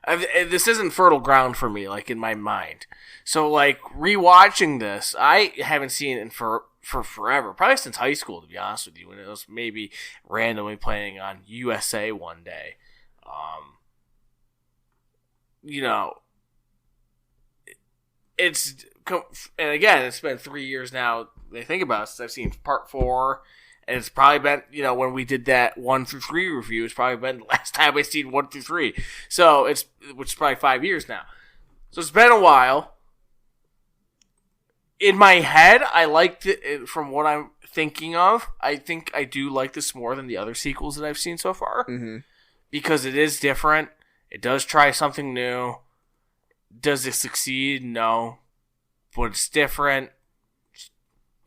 This isn't fertile ground for me, like in my mind. So like rewatching this, I haven't seen it for forever, probably since high school, to be honest with you, when it was maybe randomly playing on USA one day. And again, it's been 3 years now. They think about it since I've seen part 4, and it's probably been, when we did that 1 through 3 review, it's probably been the last time I seen 1 through 3. So which is probably 5 years now. So it's been a while. In my head, I liked it from what I'm thinking of. I think I do like this more than the other sequels that I've seen so far. Mm-hmm. Because it is different. It does try something new. Does it succeed? No. But it's different.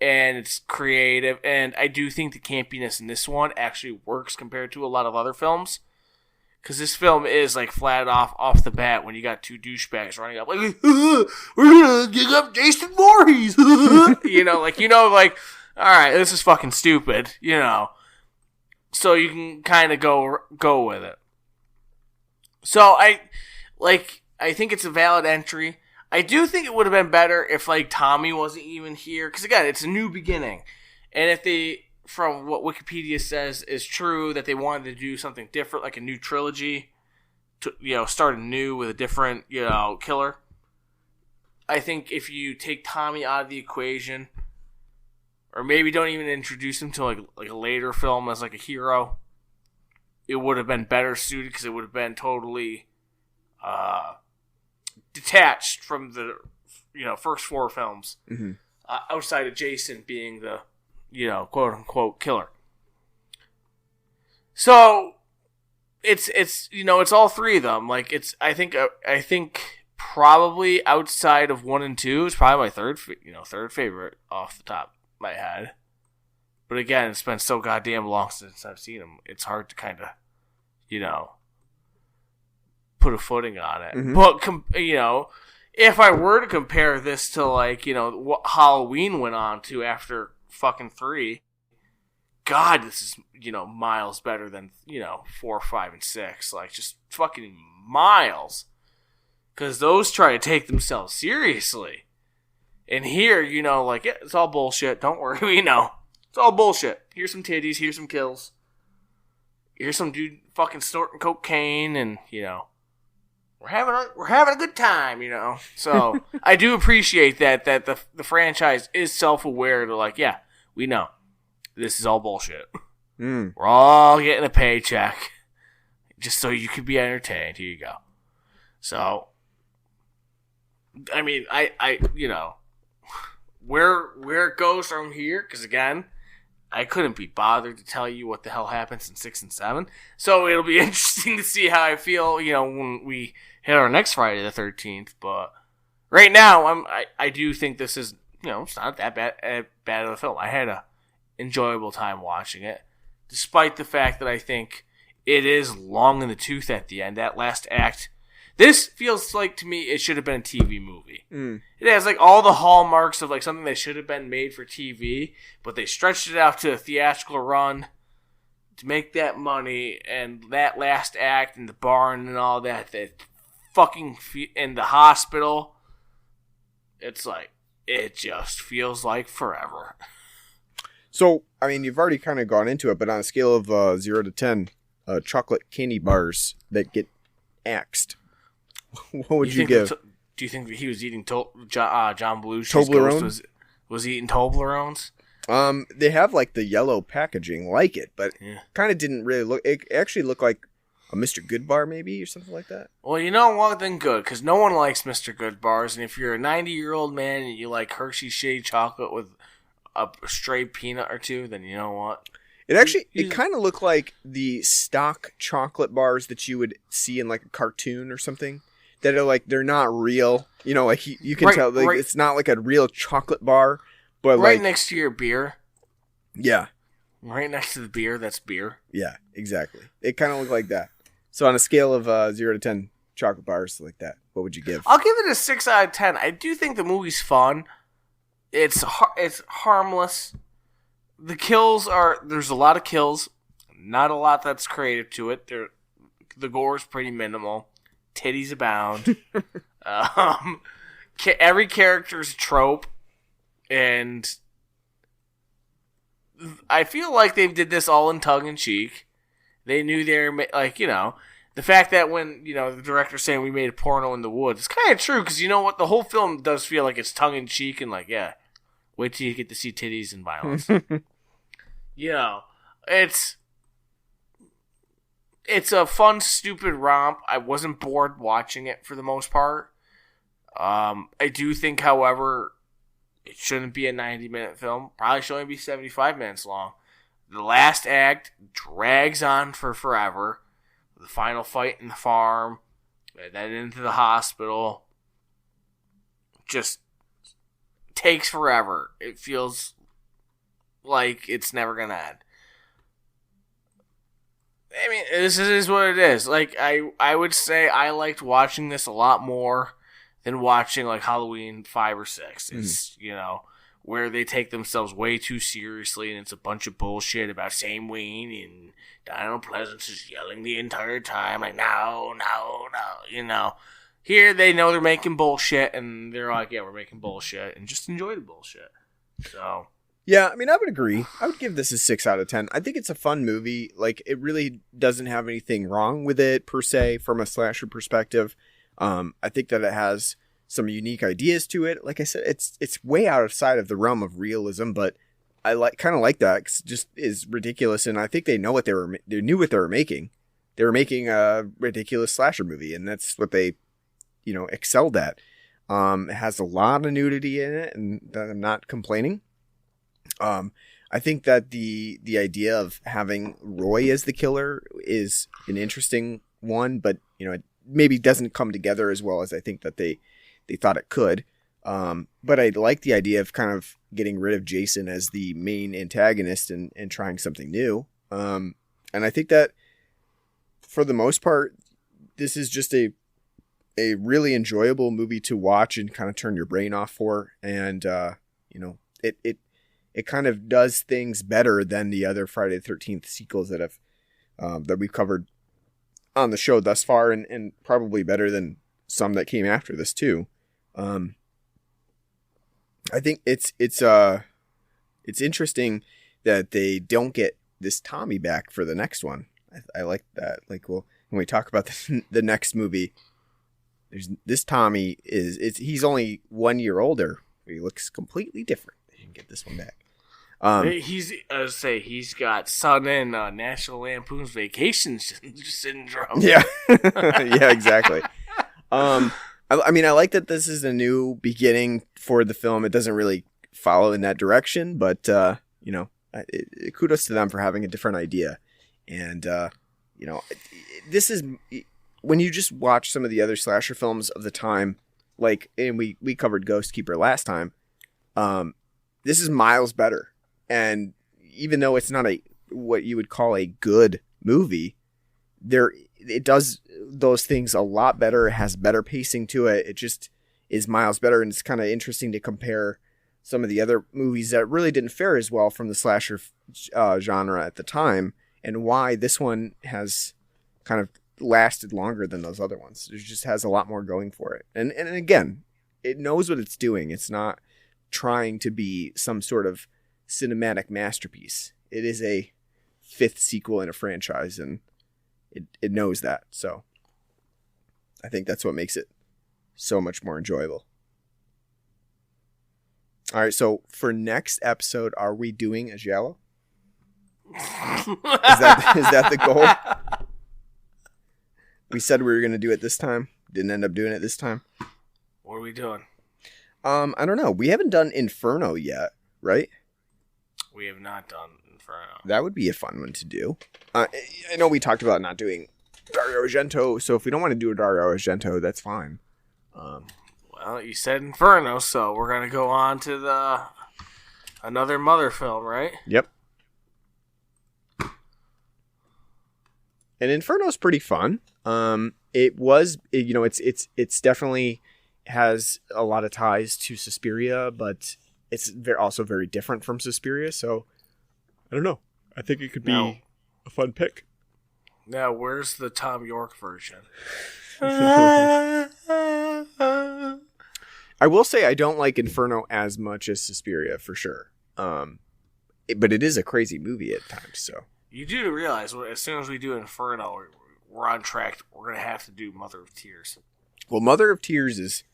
And it's creative. And I do think the campiness in this one actually works compared to a lot of other films. Because this film is like flat off the bat when you got two douchebags running up like, we're gonna dig up Jason Voorhees. Alright, this is fucking stupid, So you can kind of go with it. So I think it's a valid entry. I do think it would have been better if Tommy wasn't even here. Because again, it's a new beginning. And if they, from what Wikipedia says, is true that they wanted to do something different, like a new trilogy, to start anew with a different killer. I think if you take Tommy out of the equation, or maybe don't even introduce him to like a later film as like a hero, it would have been better suited because it would have been totally detached from the first 4 films, mm-hmm. Outside of Jason being the quote unquote killer. So it's all 3 of them. Like I think probably outside of 1 and 2 is probably my third favorite off the top of my head. But again, it's been so goddamn long since I've seen them. It's hard to kind of put a footing on it. Mm-hmm. But if I were to compare this to what Halloween went on to after fucking 3, God, this is miles better than 4, 5, and 6. Like just fucking miles, because those try to take themselves seriously, and here it's all bullshit. Don't worry, we know it's all bullshit. Here's some titties, here's some kills, here's some dude fucking snorting cocaine, and we're having a good time, So I do appreciate that the franchise is self-aware to yeah, we know this is all bullshit. Mm. We're all getting a paycheck just so you can be entertained. Here you go. So I mean, I where it goes from here, because again, I couldn't be bothered to tell you what the hell happens in 6 and 7. So it'll be interesting to see how I feel, when we hit our next Friday the 13th. But right now, I do think this is, it's not that bad of a film. I had a enjoyable time watching it, despite the fact that I think it is long in the tooth at the end. That last act This feels like, to me, it should have been a TV movie. Mm. It has like all the hallmarks of like something that should have been made for TV, but they stretched it out to a theatrical run to make that money, and that last act in the barn and all that fucking in the hospital. It's like, it just feels like forever. So, I mean, you've already kind of gone into it, but on a scale of 0 to 10, chocolate candy bars that get axed, what would you give? Do you think that he was eating John Belushi's Toblerone? ghost was he eating Toblerones? They have like the yellow packaging like it, but Yeah. kind of didn't really look. It actually looked like a Mr. Good bar, maybe, or something like that. Well, you know what? Then good, because no one likes Mr. Good bars, and if you're a 90-year-old man and you like Hershey's shade chocolate with a stray peanut or two, then you know what? It kind of looked like the stock chocolate bars that you would see in like a cartoon or something. That are like, they're not real. You know, like you can tell like, it's not like a real chocolate bar, but right next to your beer. Yeah. Right next to the beer, that's beer. Yeah, exactly. It kind of looked like that. So on a scale of 0 to 10 chocolate bars like that, what would you give? I'll give it a 6 out of 10. I do think the movie's fun. It's harmless. The kills there's a lot of kills, not a lot that's creative to it. The gore is pretty minimal. Titties abound. Every character's a trope, and I feel like they did this all in tongue in cheek. They knew they were like, you know, the fact that when, you know, the director's saying we made a porno in the woods, it's kind of true, because you know what, the whole film does feel like it's tongue in cheek and like, yeah, wait till you get to see titties and violence. You know, it's a fun, stupid romp. I wasn't bored watching it for the most part. I do think, however, it shouldn't be a 90-minute film. Probably should only be 75 minutes long. The last act drags on for forever. The final fight in the farm, and then into the hospital, just takes forever. It feels like it's never gonna end. I mean, this is what it is. Like, I would say I liked watching this a lot more than watching, like, Halloween 5 or 6. It's, you know, where they take themselves way too seriously, and it's a bunch of bullshit about Samhain, and Donald Pleasance is yelling the entire time, like, no, you know. Here, they know they're making bullshit, and they're like, yeah, we're making bullshit, and just enjoy the bullshit. So... Yeah, I mean, I would agree. I would give this a 6 out of 10. I think it's a fun movie. Like, it really doesn't have anything wrong with it, per se, from a slasher perspective. I think that it has some unique ideas to it. Like I said, it's way outside of the realm of realism, but I kind of like that, 'cause it just is ridiculous, and I think they knew what they were making. They were making a ridiculous slasher movie, and that's what they, you know, excelled at. It has a lot of nudity in it, and I'm not complaining. I think that the idea of having Roy as the killer is an interesting one, but, you know, it maybe doesn't come together as well as I think that they thought it could. But I like the idea of kind of getting rid of Jason as the main antagonist and trying something new. And I think that for the most part, this is just a really enjoyable movie to watch and kind of turn your brain off for. And, you know, it kind of does things better than the other Friday the 13th sequels that we've covered on the show thus far, and probably better than some that came after this too. I think it's interesting that they don't get this Tommy back for the next one. I like that. Like, well, when we talk about the next movie, there's this Tommy he's only 1 year older. He looks completely different. They didn't get this one back. He's got Sun and National Lampoon's Vacation syndrome. Yeah, yeah, exactly. I mean, I like that this is a new beginning for the film. It doesn't really follow in that direction, but you know, kudos to them for having a different idea. And you know, this is when you just watch some of the other slasher films of the time, like, and we covered Ghost Keeper last time. This is miles better. And even though it's not what you would call a good movie, it does those things a lot better. It has better pacing to it. It just is miles better, and it's kind of interesting to compare some of the other movies that really didn't fare as well from the slasher genre at the time, and why this one has kind of lasted longer than those other ones. It just has a lot more going for it. And again, it knows what it's doing. It's not trying to be some sort of cinematic masterpiece. It is a 5th sequel in a franchise, and it knows that. So I think that's what makes it so much more enjoyable. All right, so for next episode, are we doing a giallo? Is that the goal? We said we were going to do it this time. Didn't end up doing it this time. What are we doing? I don't know. We haven't done Inferno yet, right? We have not done Inferno. That would be a fun one to do. I know we talked about not doing Dario Argento, so if we don't want to do a Dario Argento, that's fine. Well, you said Inferno, so we're going to go on to another Mother film, right? Yep. And Inferno's pretty fun. It's definitely has a lot of ties to Suspiria, but it's also very different from Suspiria. So I don't know. I think it could be a fun pick. Now, where's the Tom York version? I will say I don't like Inferno as much as Suspiria for sure. But it is a crazy movie at times. So you do realize as soon as we do Inferno, we're on track. We're going to have to do Mother of Tears. Well, Mother of Tears is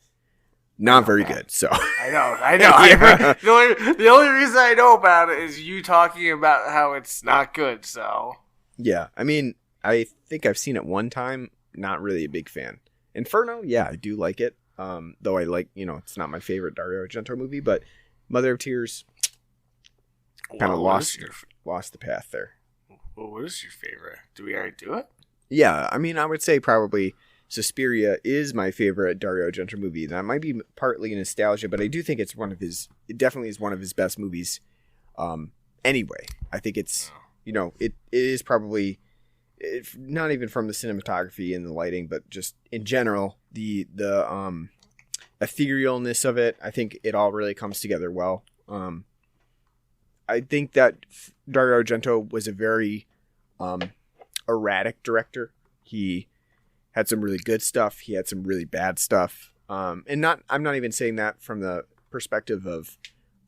not very good. So I know. Yeah. The only reason I know about it is you talking about how it's not good. So yeah, I mean, I think I've seen it one time. Not really a big fan. Inferno, yeah, I do like it. Though I like, it's not my favorite Dario Argento movie, but Mother of Tears kind of lost the path there. Well, what is your favorite? Do we already do it? Yeah, I mean, I would say probably Suspiria is my favorite Dario Argento movie. That might be partly nostalgia, but I do think it definitely is one of his best movies. Anyway, I think it's, it is probably, not even from the cinematography and the lighting, but just in general, the etherealness of it. I think it all really comes together well. I think that Dario Argento was a very erratic director. He had some really good stuff. He had some really bad stuff. I'm not even saying that from the perspective of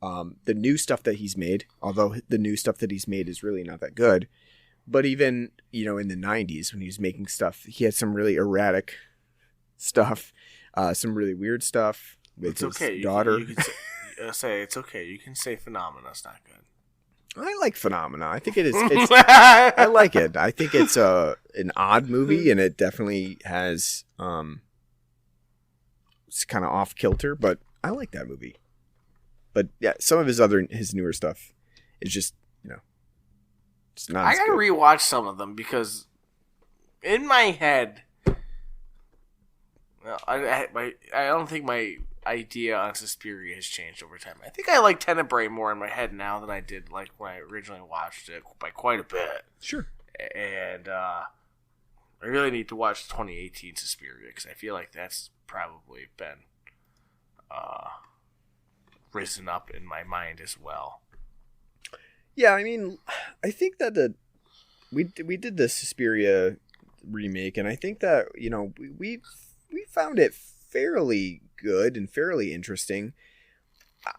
the new stuff that he's made, although the new stuff that he's made is really not that good. But even, in the 90s when he was making stuff, he had some really erratic stuff, some really weird stuff with his daughter. You can say it's okay. You can say Phenomena's not good. I like Phenomena. I think it is. I like it. I think it's an odd movie, and it definitely has it's kind of off kilter, but I like that movie. But yeah, some of his newer stuff is just it's not. I gotta rewatch some of them because in my head, I don't think my idea on Suspiria has changed over time. I think I like Tenebrae more in my head now than I did like when I originally watched it by quite a bit. Sure. And I really need to watch 2018 Suspiria because I feel like that's probably been risen up in my mind as well. Yeah, I mean, I think that we did the Suspiria remake, and I think that we found it fairly good and fairly interesting.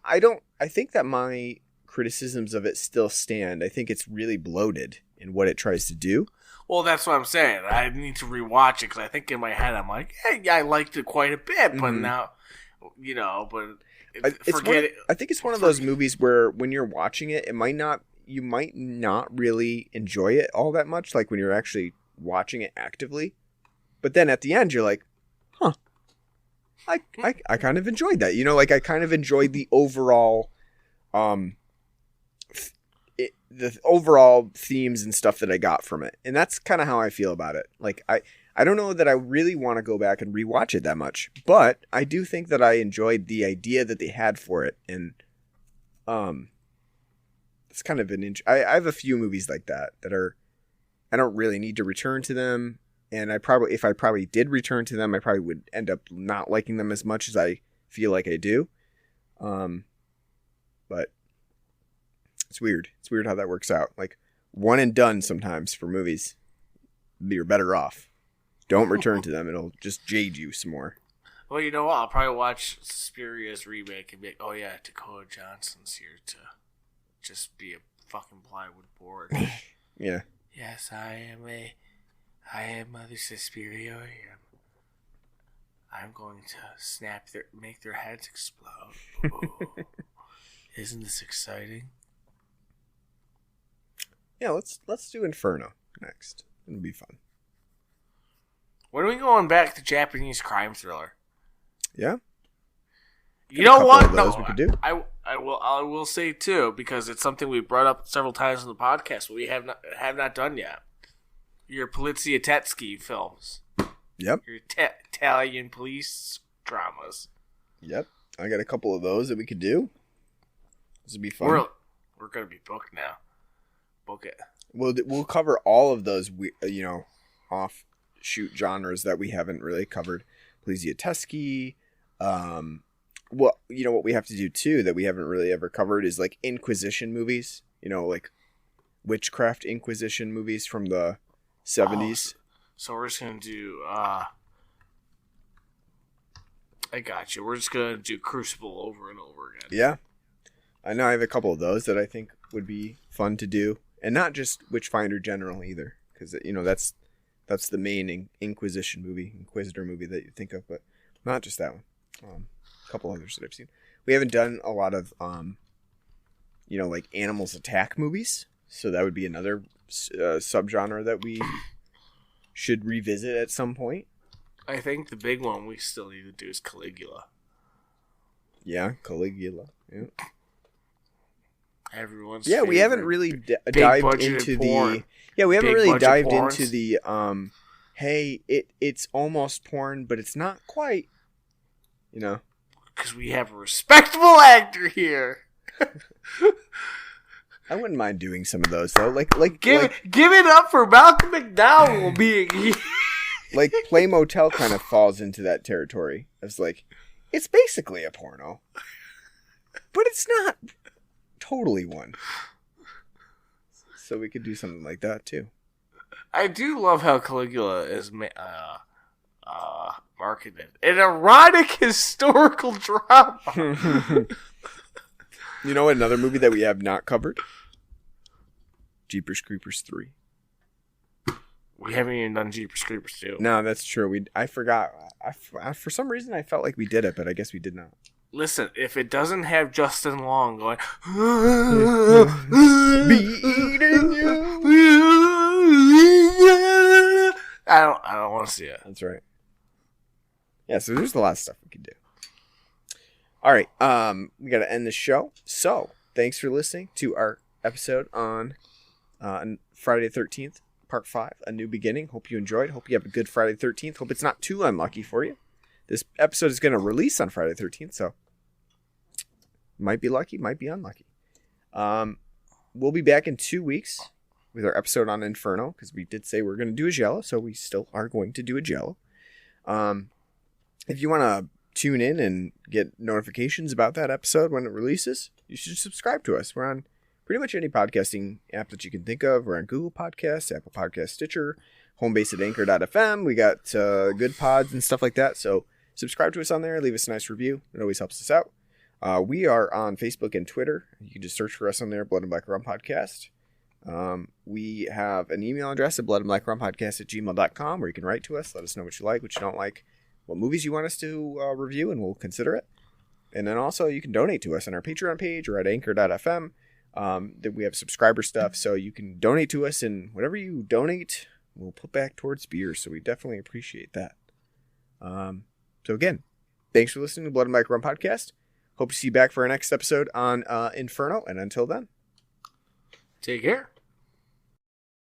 I think that my criticisms of it still stand. I think it's really bloated in what it tries to do. Well, that's what I'm saying. I need to rewatch it because I think in my head I'm like, hey, I liked it quite a bit, but now, but forget it. I think it's one of those movies where when you're watching it, you might not really enjoy it all that much, like when you're actually watching it actively. But then at the end, you're like, huh. I kind of enjoyed that. I kind of enjoyed the overall the overall themes and stuff that I got from it. And that's kind of how I feel about it. Like I don't know that I really want to go back and rewatch it that much, but I do think that I enjoyed the idea that they had for it. And it's kind of I have a few movies like that are I don't really need to return to them. And if I probably did return to them, I probably would end up not liking them as much as I feel like I do. But it's weird. It's weird how that works out. Like, one and done sometimes for movies. You're better off. Don't return to them. It'll just jade you some more. Well, you know what? I'll probably watch Suspiria's remake and be like, oh yeah, Dakota Johnson's here to just be a fucking plywood board. Yeah. Yes, I am Mother Suspiria. I'm going to make their heads explode. Ooh. Isn't this exciting? Yeah, let's do Inferno next. It'll be fun. When are we going back to Japanese crime thriller? Yeah. You know what? No, we could do. I will say too, because it's something we brought up several times on the podcast, but we have not done yet. Your Poliziotteschi films. Yep. Your Italian police dramas. Yep. I got a couple of those that we could do. This would be fun. We're gonna be booked now. Book it. We'll cover all of those, offshoot genres that we haven't really covered. Poliziotteschi. Well, you know what we have to do too that we haven't really ever covered is like Inquisition movies. Like witchcraft Inquisition movies from the 70s. So we're just gonna do. I got you. We're just gonna do Crucible over and over again. Yeah, I know. I have a couple of those that I think would be fun to do, and not just Witchfinder General either, because that's the main Inquisition movie, Inquisitor movie that you think of, but not just that one. A couple others that I've seen. We haven't done a lot of, like Animals Attack movies, so that would be another subgenre that we should revisit at some point. I think the big one we still need to do is Caligula. Yeah, Caligula. Yeah. Everyone's yeah. We haven't really dived into porn. We haven't Big really dived porns. into the hey, it's almost porn, but it's not quite. Because we have a respectable actor here. I wouldn't mind doing some of those though. Give it up for Malcolm McDowell being here. Like Play Motel kind of falls into that territory. It's like it's basically a porno, but it's not totally one. So we could do something like that too. I do love how Caligula is marketed. An erotic historical drama. You know another movie that we have not covered? Jeepers Creepers 3. We haven't even done Jeepers Creepers 2. No, that's true. I forgot. For some reaon I felt like we did it, but I guess we did not. Listen, if it doesn't have Justin Long going, beating you, I don't want to see it. That's right. Yeah, so there's a lot of stuff we can do. All right, we got to end the show. So thanks for listening to our episode on Friday the 13th, Part 5, A New Beginning. Hope you enjoyed. Hope you have a good Friday the 13th. Hope it's not too unlucky for you. This episode is going to release on Friday the 13th, so might be lucky, might be unlucky. We'll be back in 2 weeks with our episode on Inferno, because we did say we're going to do a Giallo, so we still are going to do a Giallo. If you want to tune in and get notifications about that episode when it releases, you should subscribe to us. We're on pretty much any podcasting app that you can think of. We're on Google Podcasts, Apple Podcasts, Stitcher, home base at anchor.fm. We got good pods and stuff like that, so subscribe to us on there. Leave us a nice review. It always helps us out. We are on Facebook and Twitter. You can just search for us on there, Blood and Black Rum Podcast. We have an email address at bloodandblackrumpodcast@gmail.com where you can write to us. Let us know what you like, what you don't like, what movies you want us to review, and we'll consider it. And then also you can donate to us on our Patreon page or at anchor.fm. That we have subscriber stuff, so you can donate to us, and whatever you donate, we'll put back towards beer. So we definitely appreciate that. So again, thanks for listening to Blood and Black Rum Podcast. Hope to see you back for our next episode on Inferno, and until then, take care.